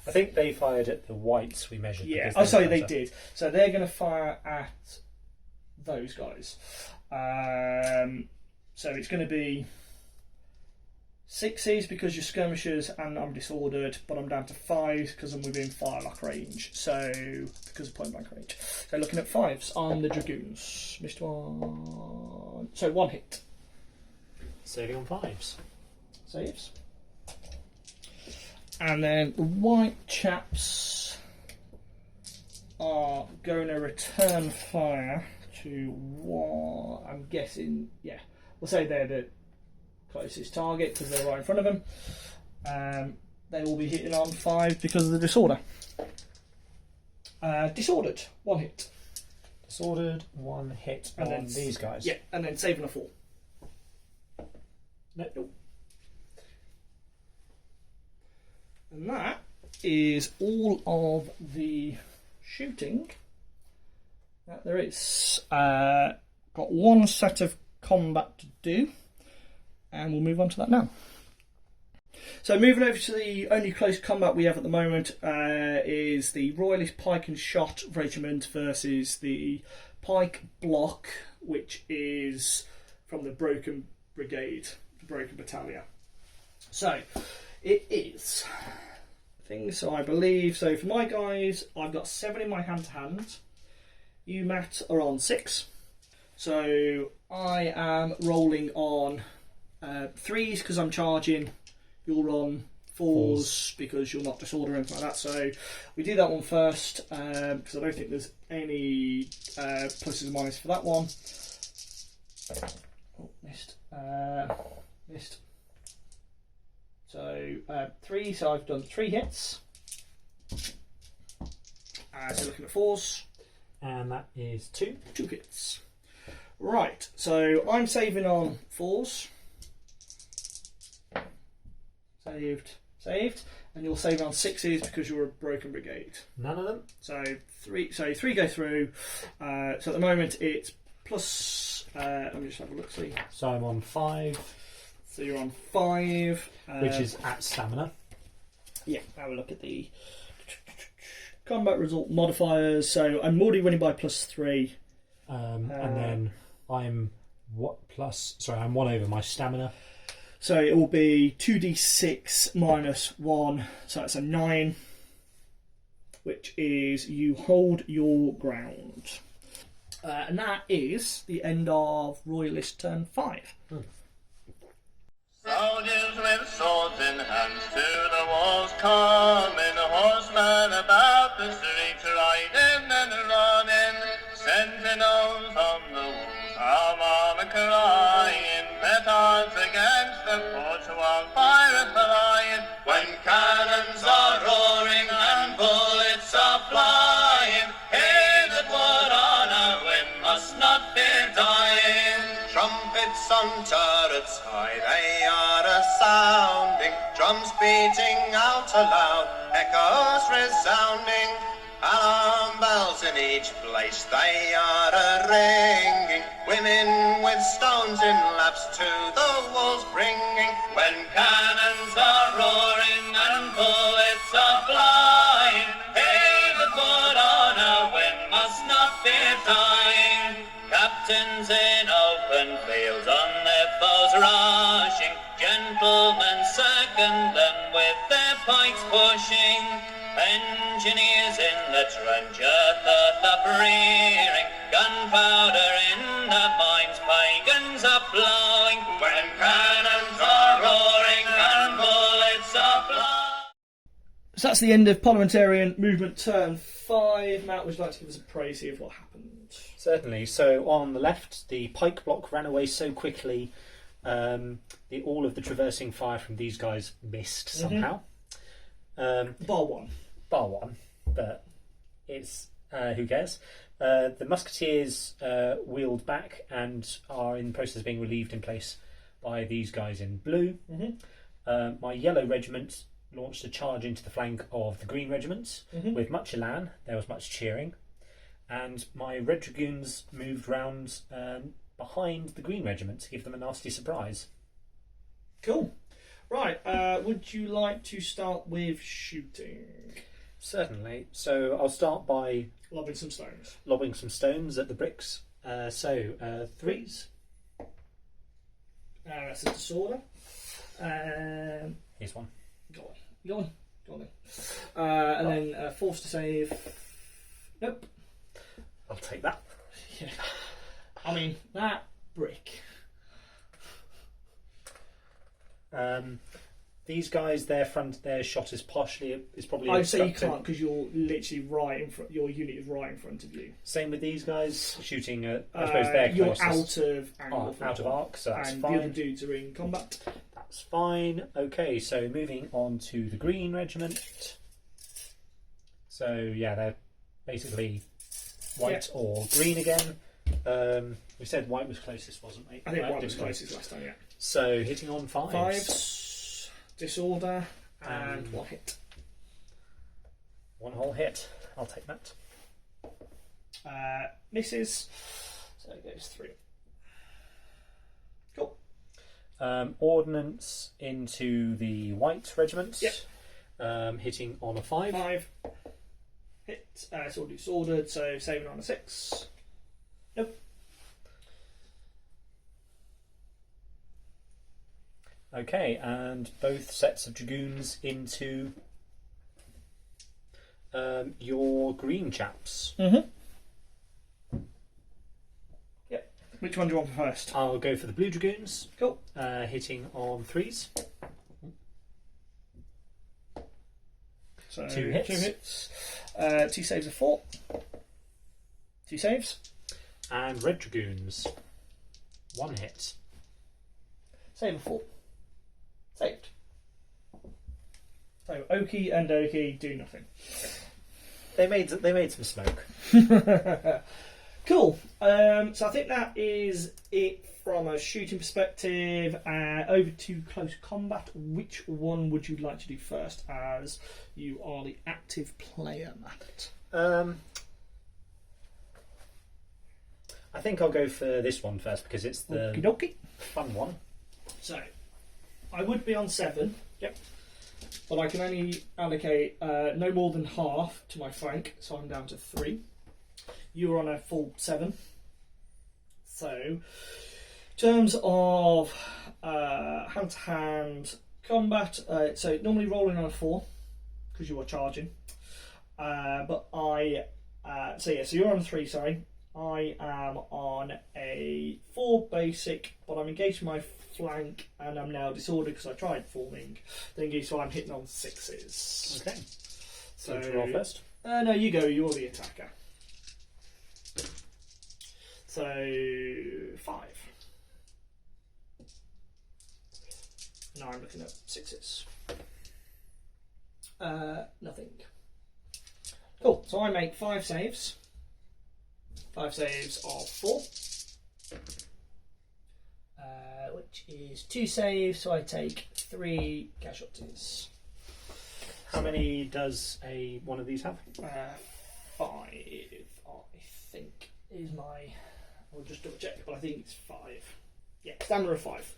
I think they fired at the whites we measured. Yeah, they did. So they're going to fire at those guys. So it's going to be 6s because you're skirmishers and I'm disordered, but I'm down to 5s because I'm within firelock range. So because of point blank range. So looking at 5s on the dragoons. Missed 1. So 1 hit. Saving on 5s. Saves. And then the white chaps are going to return fire to what I'm guessing, we'll say they're the closest target because they're right in front of them. They will be hitting on 5 because of the disorder. Disordered, 1 hit. Disordered, 1 hit and on these guys. Yeah, and then saving a 4. Nope. And that is all of the shooting that there is. Got 1 set of combat to do, and we'll move on to that now. So moving over to the only close combat we have at the moment is the Royalist Pike and Shotte regiment versus the Pike block, which is from the Broken Brigade, the Broken Battalion. So it is things. So I believe, so for my guys, I've got 7 in my hand-to-hand. You, Matt, are on 6. So I am rolling on 3s because I'm charging. You're on 4s because you're not disordered or anything like that. So we do that one first because I don't think there's any pluses and minuses for that one. Oh, missed. Missed. So 3, so I've done 3 hits. So looking at 4s. And that is 2. 2 hits. Right, so I'm saving on 4s. Saved. And you're saving on 6s because you're a broken brigade. None of them. So 3 go through. So at the moment it's plus, let me just have a look, see. So I'm on 5. So you're on 5. Which is at stamina. Yeah, have a look at the combat result modifiers. So I'm already winning by +3. And then I'm I'm 1 over my stamina. So it will be 2d6 minus 1, so that's a 9, which is you hold your ground. And that is the end of Royalist turn 5. Soldiers with swords in hands to the walls coming, horsemen about the streets riding and running, sentinels on the walls, armor crying, petards against the porch while fire flying, when cannons are roaring and bullets are flying, he that would on a win must not fear dying. Trumpets on turrets high, they are a-sounding, drums beating out aloud, echoes resounding, alarm bells in each place, they are a-ringing, women with stones in laps to the walls bringing, when cannons are roaring and bullets are flying, he that would on a win must not fear dying. Captains in open fields on their foes rushing, gentlemen second them with their pikes pushing, engineers in the trench earth uprearing, gunpowder in the mines, pagans are blowing, when cannons are roaring and bullets are flying. So that's the end of Parliamentarian movement turn 5. Matt, would you like to give us a praise here of what happened? Certainly. So on the left, the pike block ran away so quickly, all of the traversing fire from these guys missed somehow. Bar 1. Bar 1, but it's who cares. The musketeers wheeled back and are in the process of being relieved in place by these guys in blue. My yellow regiment launched a charge into the flank of the green regiment with much elan. There was much cheering. And my red dragoons moved round behind the green regiment to give them a nasty surprise. Cool. Right, would you like to start with shooting? Certainly. So I'll start by Lobbing some stones. lobbing some stones at the bricks. 3s. That's a disorder. Here's one. Go on then. And then forced to save. Nope. I'll take that. Yeah. I mean, that brick. These guys, their shot is probably. I'd say you obstructed. can't because you're literally right in front. Your unit is right in front of you. Same with these guys shooting at. I suppose they're you're closest. out of angle. Out of arc, so that's and fine. the other dudes are in combat. That's fine. Okay, so moving on to the green regiment. So yeah, they're basically white or green again. We said white was closest, wasn't we? I think white was closest last time. Yeah. So hitting on 5s. 5s, disorder, and 1 hit. 1 whole hit. I'll take that. Misses. So it goes 3. Cool. Ordnance into the white regiment. Yep. Hitting on a 5. 5. Hit. It's already disordered, so saving on a 6. Nope. Okay, and both sets of dragoons into your green chaps. Yep. Which one do you want first? I'll go for the blue dragoons. Cool. Hitting on 3s. So 2 hits. 2 hits. 2 saves of 4. 2 saves. And red dragoons. 1 hit. Save of 4. Saved. So Oki and Oki do nothing. They made some smoke. Cool. So I think that is it from a shooting perspective. Over to close combat. Which one would you like to do first, as you are the active player, Matt? I think I'll go for this one first because it's the Okie-dokie. fun one. So, I would be on 7. Yep. But I can only allocate no more than half to my flank, so I'm down to 3. You are on a full 7. So, in terms of hand-to-hand combat, so normally rolling on a 4 because you are charging. But so you're on a 3. Sorry, I am on a 4 basic, but I'm engaged in my flank, and I'm now disordered because I tried forming thingy, so I'm hitting on 6s. Okay. So to roll first. No, you go. You're the attacker. So 5. Now I'm looking at 6s. Nothing. Cool. So I make 5 saves. 5 saves of 4. Which is 2 saves, so I take 3 casualties. How many does one of these have? 5, I think, is my... I'll just double check, but I think it's 5. Yeah, stamina of 5.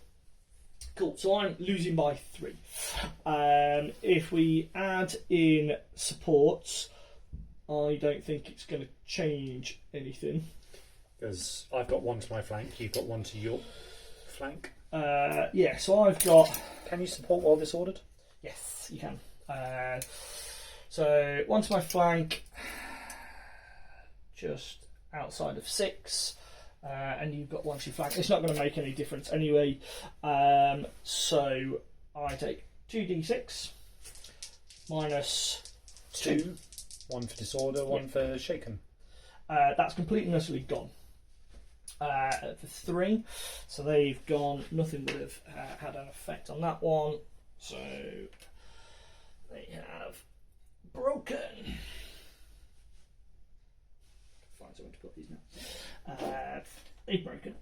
Cool, so I'm losing by 3. If we add in supports, I don't think it's going to change anything. Because I've got 1 to my flank, you've got 1 to your flank. Yeah, so I've got... Can you support while disordered? Yes, you can. So 1 to my flank, just outside of 6, and you've got 1 to your flank. It's not going to make any difference anyway. So I take 2d6 minus 2. 1 for disorder, 1 for shaken. That's completely and utterly gone. For 3, so they've gone. Nothing would have had an effect on that one. So they have broken. Find somewhere to put these now. They've broken.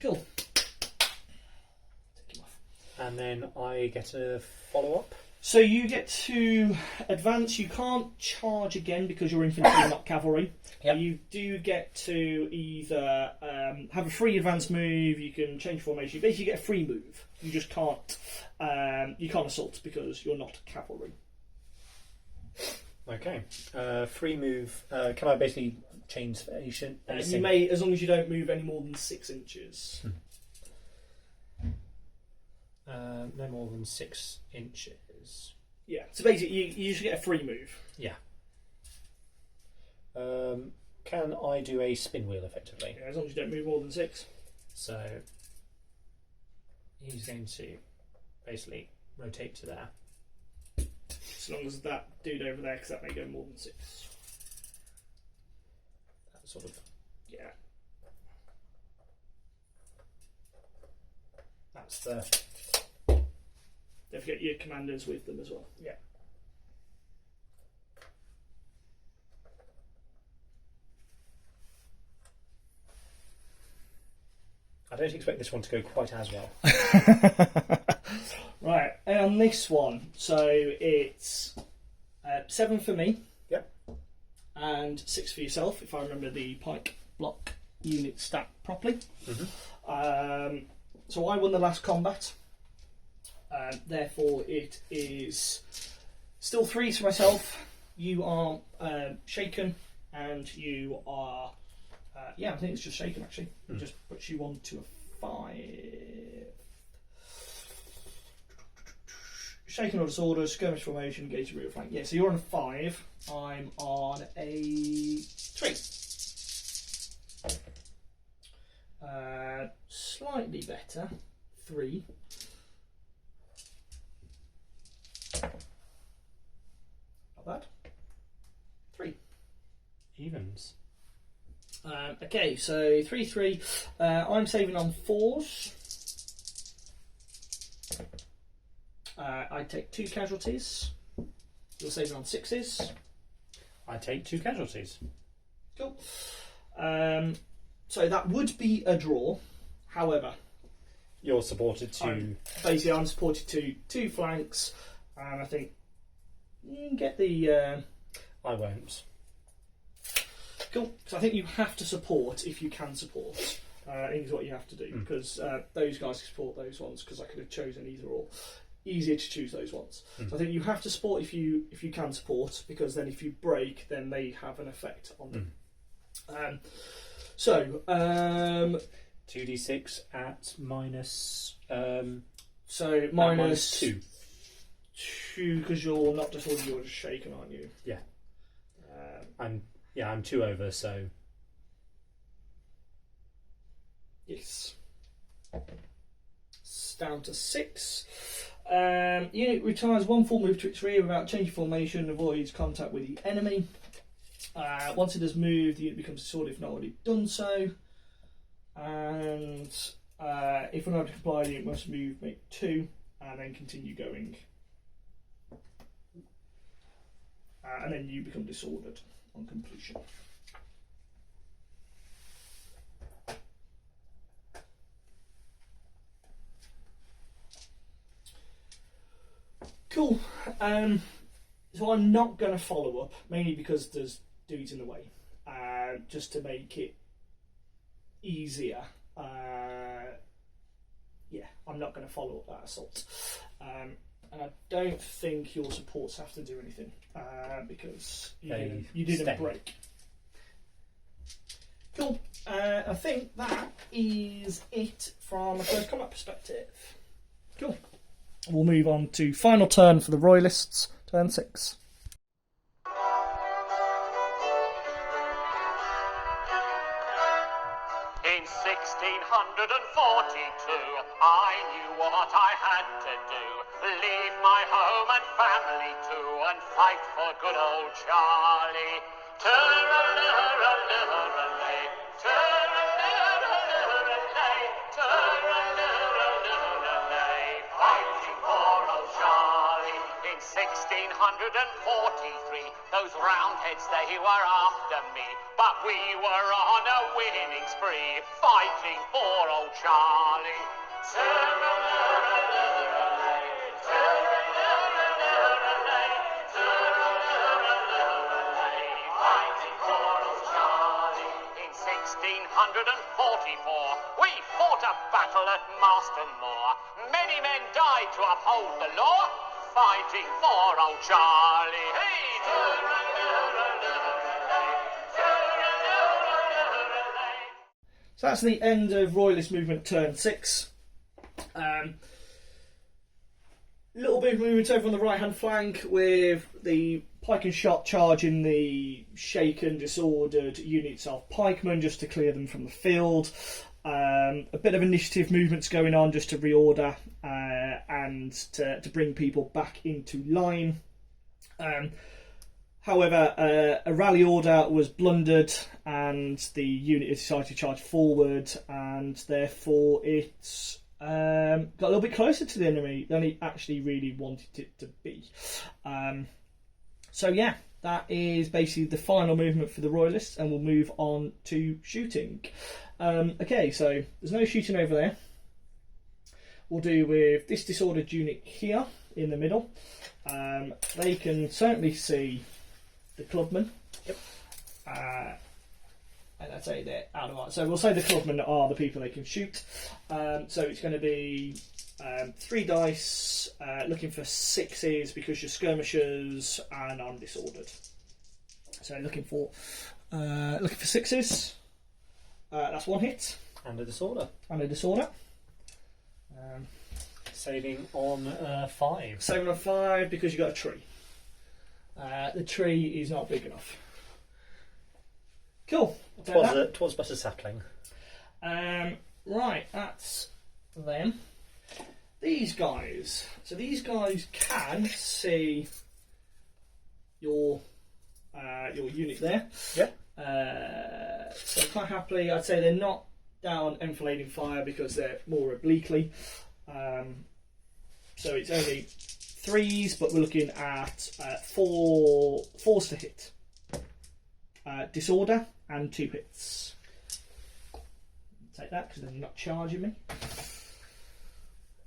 Cool. Take him off. And then I get a follow up. So you get to advance. You can't charge again because you're infantry, not cavalry. Yep. You do get to either have a free advance move. You can change formation. You basically get a free move. You just can't. You can't assault because you're not cavalry. Okay. Free move. Can I basically change formation? You may, as long as you don't move any more than 6 inches. No more than 6 inches. Yeah. So basically, you just get a free move. Yeah. Can I do a spin wheel effectively? Yeah, as long as you don't move more than 6. So he's going to basically rotate to there. As long as that dude over there, because that may go more than 6. That sort of. Yeah. That's the. Don't forget your commanders with them as well. Yeah. I don't expect this one to go quite as well. Right, and on this one, so it's 7 for me. Yep. And 6 for yourself, if I remember the pike block unit stat properly. Mm-hmm. So I won the last combat. Therefore, it is still 3s for myself. You are shaken, and you are. I think it's just shaken actually. It just puts you on to a 5. Shaken or disorder, skirmish formation, engage rear flank. Yeah, so you're on a 5. I'm on a 3. Slightly better. 3. Not bad. 3. Evens. Okay, so 3-3. I'm saving on 4s. I take 2 casualties. You're saving on 6s. I take 2 casualties. Cool. So that would be a draw. However, You're supported to... basically I'm supported to 2 flanks, and I think you can get the... I won't. Cool. So I think you have to support if you can support. Is what you have to do, because those guys can support those ones, because I could have chosen either or. Easier to choose those ones. So I think you have to support if you can support, because then if you break, then they have an effect on them. 2d6 at minus... so minus 2. 2, because you're not disordered, you're just shaken, aren't you? Yeah. I'm 2 over, so... Yes. It's down to 6. Unit retires 1 full move to its rear without changing formation, avoids contact with the enemy. Once it has moved, the unit becomes disordered if not already done so. And if unable to comply, the unit must move, make 2, and then continue going. And then you become disordered on completion. Cool. So I'm not going to follow up, mainly because there's dudes in the way, just to make it easier. Yeah, I'm not going to follow up that assault. And I don't think your supports have to do anything, because you didn't break. Cool. I think that is it from a first combat perspective. Cool. We'll move on to final turn for the Royalists, turn 6. In 1642, I knew what I had to do. Leave my home and family too, and fight for good old Charlie. Turr-a-lurr-a-lurr-a-lay, turr-a-lurr-a-lurr-a-lay, turr-a-lurr-a-lurr-a-lay, fighting for old Charlie. In 1643, those Roundheads, they were after me, but we were on a winning spree, fighting for old Charlie. Turr-a-lurr-a-lurr-a-lay, turr-a-lurr-a-lurr-a-lay, turr-a-lurr-a-lurr-a-lay, fighting for old Charlie. In 1644, we fought a battle at Marston Moor. Many men died to uphold the law, fighting for old Charlie. Hey, turr-a-lurr-a-lurr-a-lay, turr-a-lurr-a-lurr-a-lay. So that's the end of Royalist movement turn 6. Little bit of movement over on the right hand flank with the Pike and Shotte charging the shaken, disordered units of pikemen just to clear them from the field. A bit of initiative movements going on just to reorder and to bring people back into line. However, a rally order was blundered and the unit decided to charge forward, and therefore it's got a little bit closer to the enemy than it actually really wanted it to be. So yeah, that is basically the final movement for the Royalists, and we'll move on to shooting. Okay, so there's no shooting over there. We'll do with this disordered unit here in the middle. They can certainly see the clubmen. Yep. And I'd say they're out of art. So we'll say the clubmen are the people they can shoot. So it's going to be 3 dice, looking for 6s because you're skirmishers and I'm disordered. So looking for 6s. That's 1 hit. And a disorder. Saving on 5. Saving on 5 because you got a tree. The tree is not big enough. Cool. Twas but a sapling. Right, that's them. These guys. So these guys can see your unit there. Yeah. So quite happily, I'd say they're not down enfilading fire because they're more obliquely. So it's only 3s, but we're looking at 4s to hit. Disorder and 2 hits. Take that because then you're not charging me.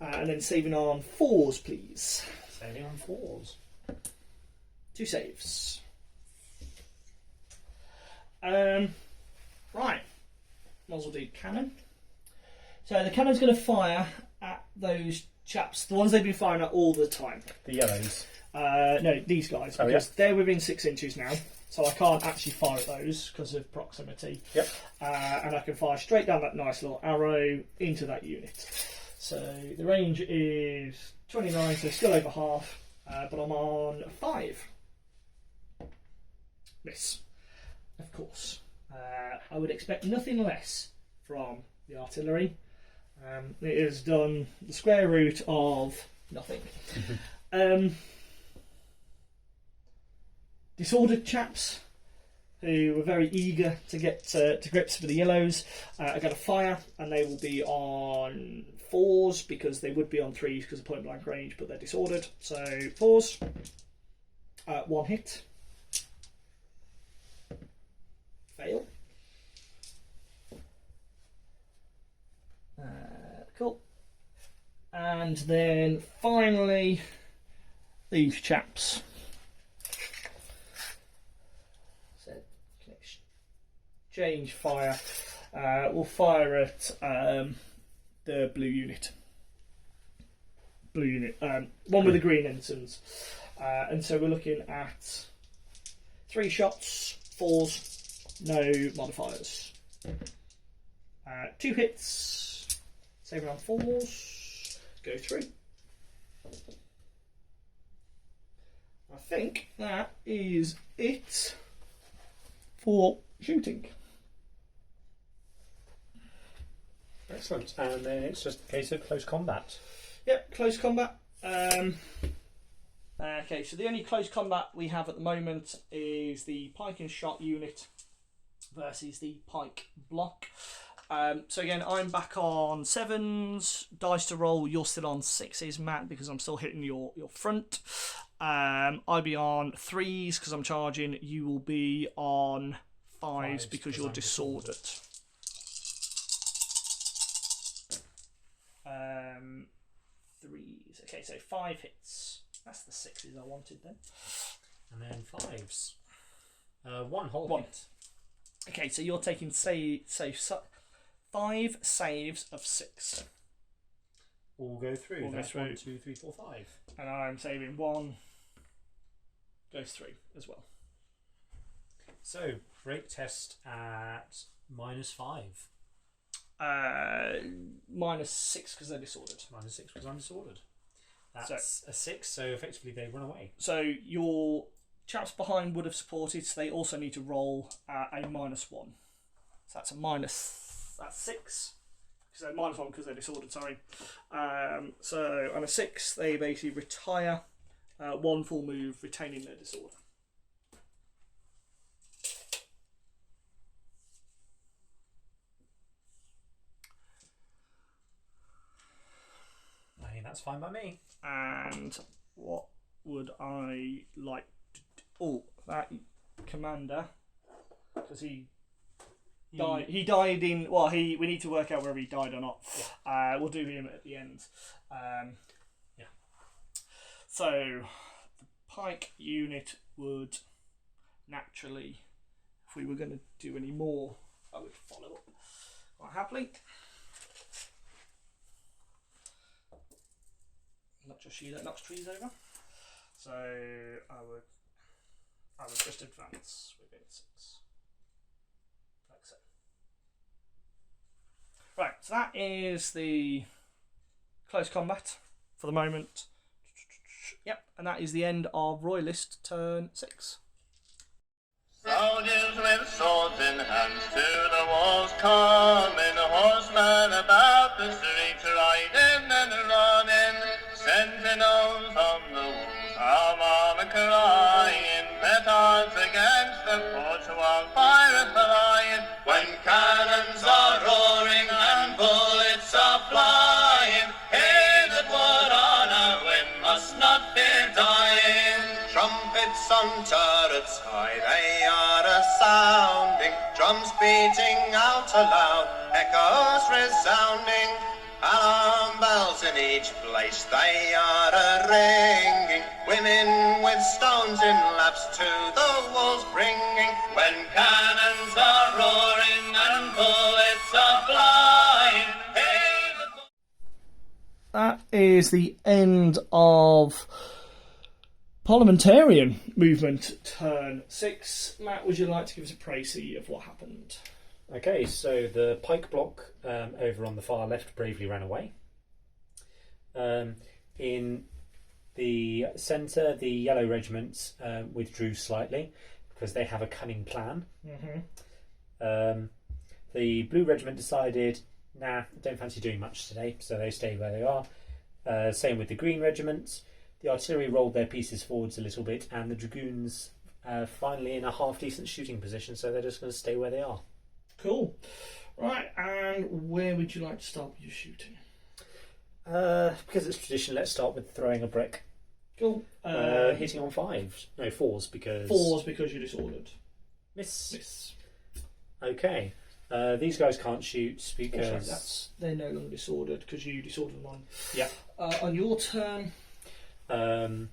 And then saving on 4s, please. Saving on 4s. 2 saves. Right. Might as well do cannon. So the cannon's going to fire at those chaps, the ones they've been firing at all the time. The yellows. No, these guys, Oh, because yeah. they're within 6 inches now, so I can't actually fire at those because of proximity. Yep. And I can fire straight down that nice little arrow into that unit. So the range is 29, so still over half, but I'm on 5. Miss, of course. I would expect nothing less from the artillery. It has done the square root of nothing. Disordered chaps who were very eager to get to grips with the yellows are going to fire, and they will be on 4s because they would be on 3s because of point blank range, but they're disordered. So 4s, 1 hit, fail. Cool. And then finally, these chaps. So, exchange fire. We'll fire at the blue unit. One with the green ensigns. And so we're looking at 3 shots, 4s, no modifiers. 2 hits. Saving on 4s, go through. I think that is it for shooting. Excellent. And then it's just a case of close combat. Yep, close combat. Okay, so the only close combat we have at the moment is the Pike and Shotte unit versus the Pike block. So again, I'm back on 7s, dice to roll. You're still on 6s, Matt, because I'm still hitting your front. I'll be on 3s because I'm charging. You will be on 5s because you're disordered. 3s. Okay, so 5 hits. That's the 6s I wanted then. And then 5s. 1 whole One. hit. Okay, so you're taking 5 saves of 6. All go through. All go That's through. 1, 2, 3, 4, 5. And I'm saving 1, goes 3 as well. So, break test at -5. -6 because they're disordered. -6 because I'm disordered. That's a 6, so effectively they run away. So your chaps behind would have supported, so they also need to roll a -1. So that's that's 6. So -1 because they're disordered, sorry. So on a 6, they basically retire 1 full move, retaining their disorder. I mean, that's fine by me. And what would I like to do? Oh, that commander, because he died. He died in. Well, we need to work out whether he died or not. Yeah. We'll do him at the end. Yeah. So the Pike unit would naturally, if we were going to do any more, I would follow up quite happily. Not just you that knocks trees over. So I would just advance within 6. Like so. Right, so that is the close combat for the moment. Yep, and that is the end of Royalist turn 6. Soldiers with swords in hands to the walls coming, horsemen about the streets riding and running, sentinels on the walls, armor crying, petards against the porch while fire flying, when cannons are roaring and bullets are flying, he that would on a win must not fear. on turrets high, they are a-sounding, drums beating out aloud, echoes resounding, alarm bells in each place, they are a-ringing, women with stones in laps to the walls bringing, when cannons are roaring and bullets are flying, hey, That is the end of Parliamentarian movement turn 6. Matt, would you like to give us a précis of what happened? Okay, so the pike block over on the far left bravely ran away. In the centre, the yellow regiment withdrew slightly because they have a cunning plan. The blue regiment decided, nah, don't fancy doing much today, so they stayed where they are. Same with the green regiment. The artillery rolled their pieces forwards a little bit, and the dragoons finally in a half-decent shooting position, so they're just going to stay where they are. Cool. Right, and where would you like to start with your shooting? Because it's tradition, let's start with throwing a brick. Cool. Hitting on 5s. No, 4s, because... 4s because you're disordered. Miss. Okay. These guys can't shoot because... they're no longer disordered because you disordered one. Yeah. On your turn... they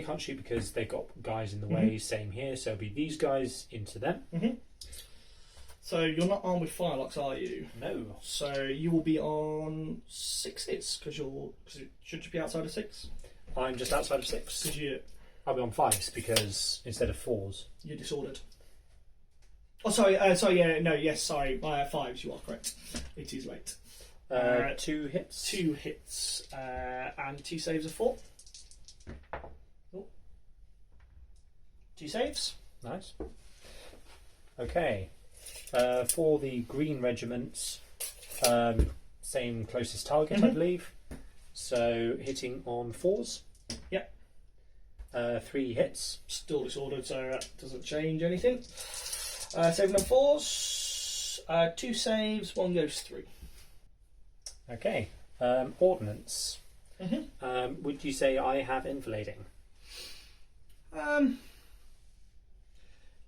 can't shoot because they've got guys in the way. Same here, so it'll be these guys into them. So you're not armed with firelocks, are you? No. So you will be on 6s because should you be outside of 6? I'm just outside of 6. Because I'll be on 5s because instead of 4s. You're disordered. Oh, sorry. Sorry. 5s. You are correct. It is late. 2 hits. 2 hits and 2 saves of 4. Oh. 2 saves. Nice. Okay. For the green regiment, same closest target, I believe. So hitting on 4s. Yep. 3 hits. Still disordered, so that doesn't change anything. Saving on 4s. 2 saves. 1 goes 3. Okay. Ordnance. Would you say I have enfilading?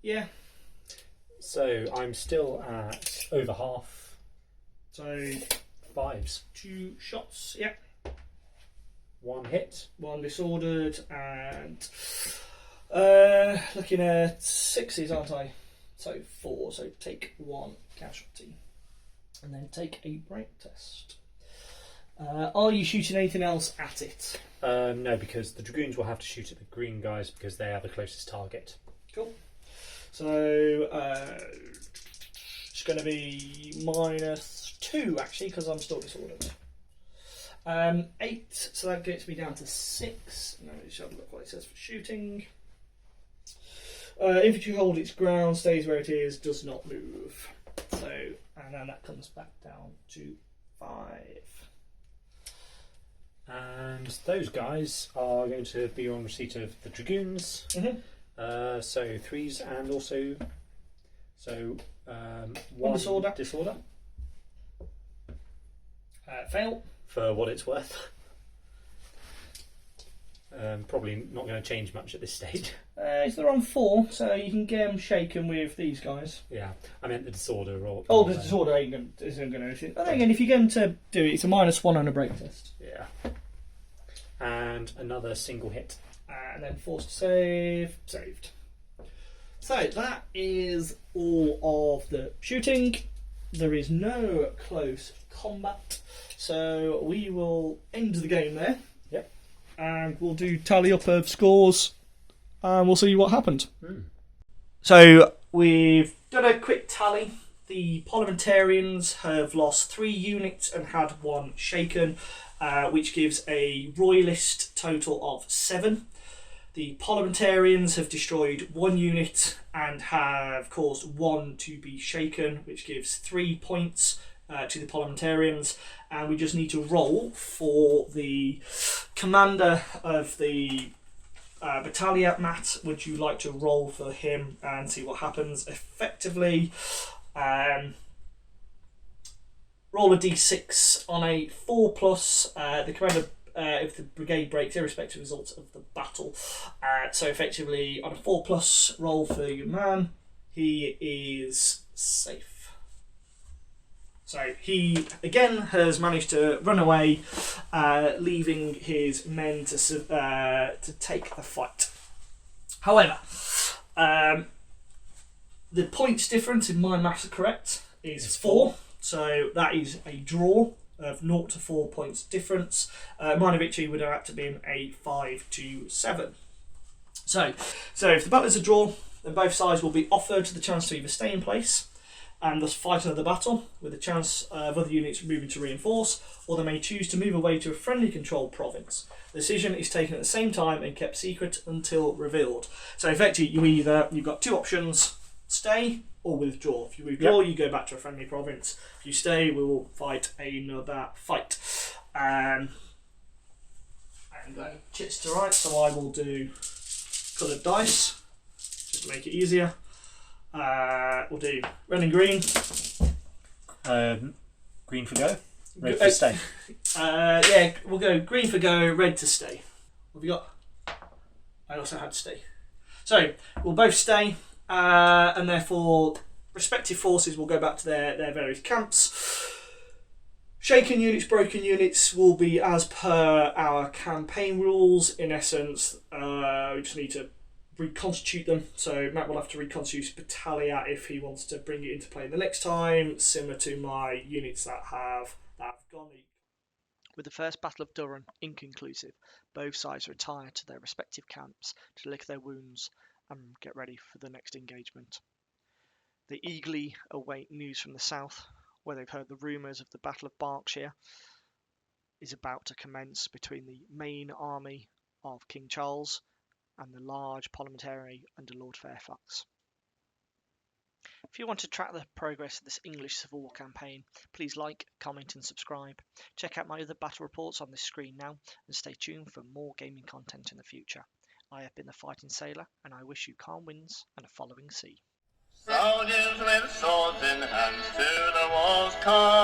Yeah. So I'm still at over half. So 5s. 2 shots. Yeah. 1 hit. 1 disordered and looking at 6s, aren't I? So 4. So take 1 casualty and then take a break test. Are you shooting anything else at it? No, because the dragoons will have to shoot at the green guys because they are the closest target. Cool. So it's going to be -2 actually because I'm still disordered. 8, so that gets me down to 6. Now let's have a look what it says for shooting. Infantry hold its ground, stays where it is, does not move. So, and then that comes back down to 5. And those guys are going to be on receipt of the dragoons. So 3s and also 1 disorder. Fail. For what it's worth. Probably not going to change much at this stage. They're on 4, so you can get them shaken with these guys. Yeah, I meant the disorder. The disorder isn't going to do anything. But then again, if you're going to do it, it's a -1 on a break test. Yeah. And another single hit. And then forced to save. Saved. So that is all of the shooting. There is no close combat. So we will end the game there. Yep. And we'll do tally up of scores and we'll see what happened. So we've done a quick tally. The Parliamentarians have lost 3 units and had 1 shaken, which gives a Royalist total of 7. The Parliamentarians have destroyed 1 unit and have caused 1 to be shaken, which gives 3 points to the Parliamentarians. And we just need to roll for the commander of the battalion. Matt, would you like to roll for him and see what happens? Effectively, roll a d6 on a 4+. The commander if the brigade breaks, irrespective of results of the battle. So effectively, on a 4+ roll for your man, he is safe. So he again has managed to run away, leaving his men to take the fight. However, the points difference, in my maths are correct, is 4. So that is a draw of 0 to 4 points difference. Minor victory would have to be a 5 to 7. So if the battle is a draw, then both sides will be offered the chance to either stay in place and thus fight another battle, with a chance of other units moving to reinforce, or they may choose to move away to a friendly controlled province. The decision is taken at the same time and kept secret until revealed. So effectively, you've got 2 options: stay or withdraw. If you withdraw, you go back to a friendly province. If you stay, we will fight another fight. And chits to right, so I will do coloured dice, just to make it easier. We'll do red and green. Green for go, red for stay. Yeah, we'll go green for go, red to stay. What have you got? I also had stay. So we'll both stay, and therefore respective forces will go back to their various camps. Shaken units, broken units will be as per our campaign rules. In essence, we just need to reconstitute them. So Matt will have to reconstitute Battalia if he wants to bring it into play the next time, similar to my units that have gone. With the first Battle of Durham inconclusive, both sides retired to their respective camps to lick their wounds and get ready for the next engagement. They eagerly await news from the south, where they've heard the rumours of the Battle of Berkshire is about to commence between the main army of King Charles and the large Parliamentarian under Lord Fairfax. If you want to track the progress of this English Civil War campaign, please like, comment and subscribe. Check out my other battle reports on this screen now, and stay tuned for more gaming content in the future. I have been the Fighting Sailor, and I wish you calm winds and a following sea. Soldiers with swords in hands to the walls come.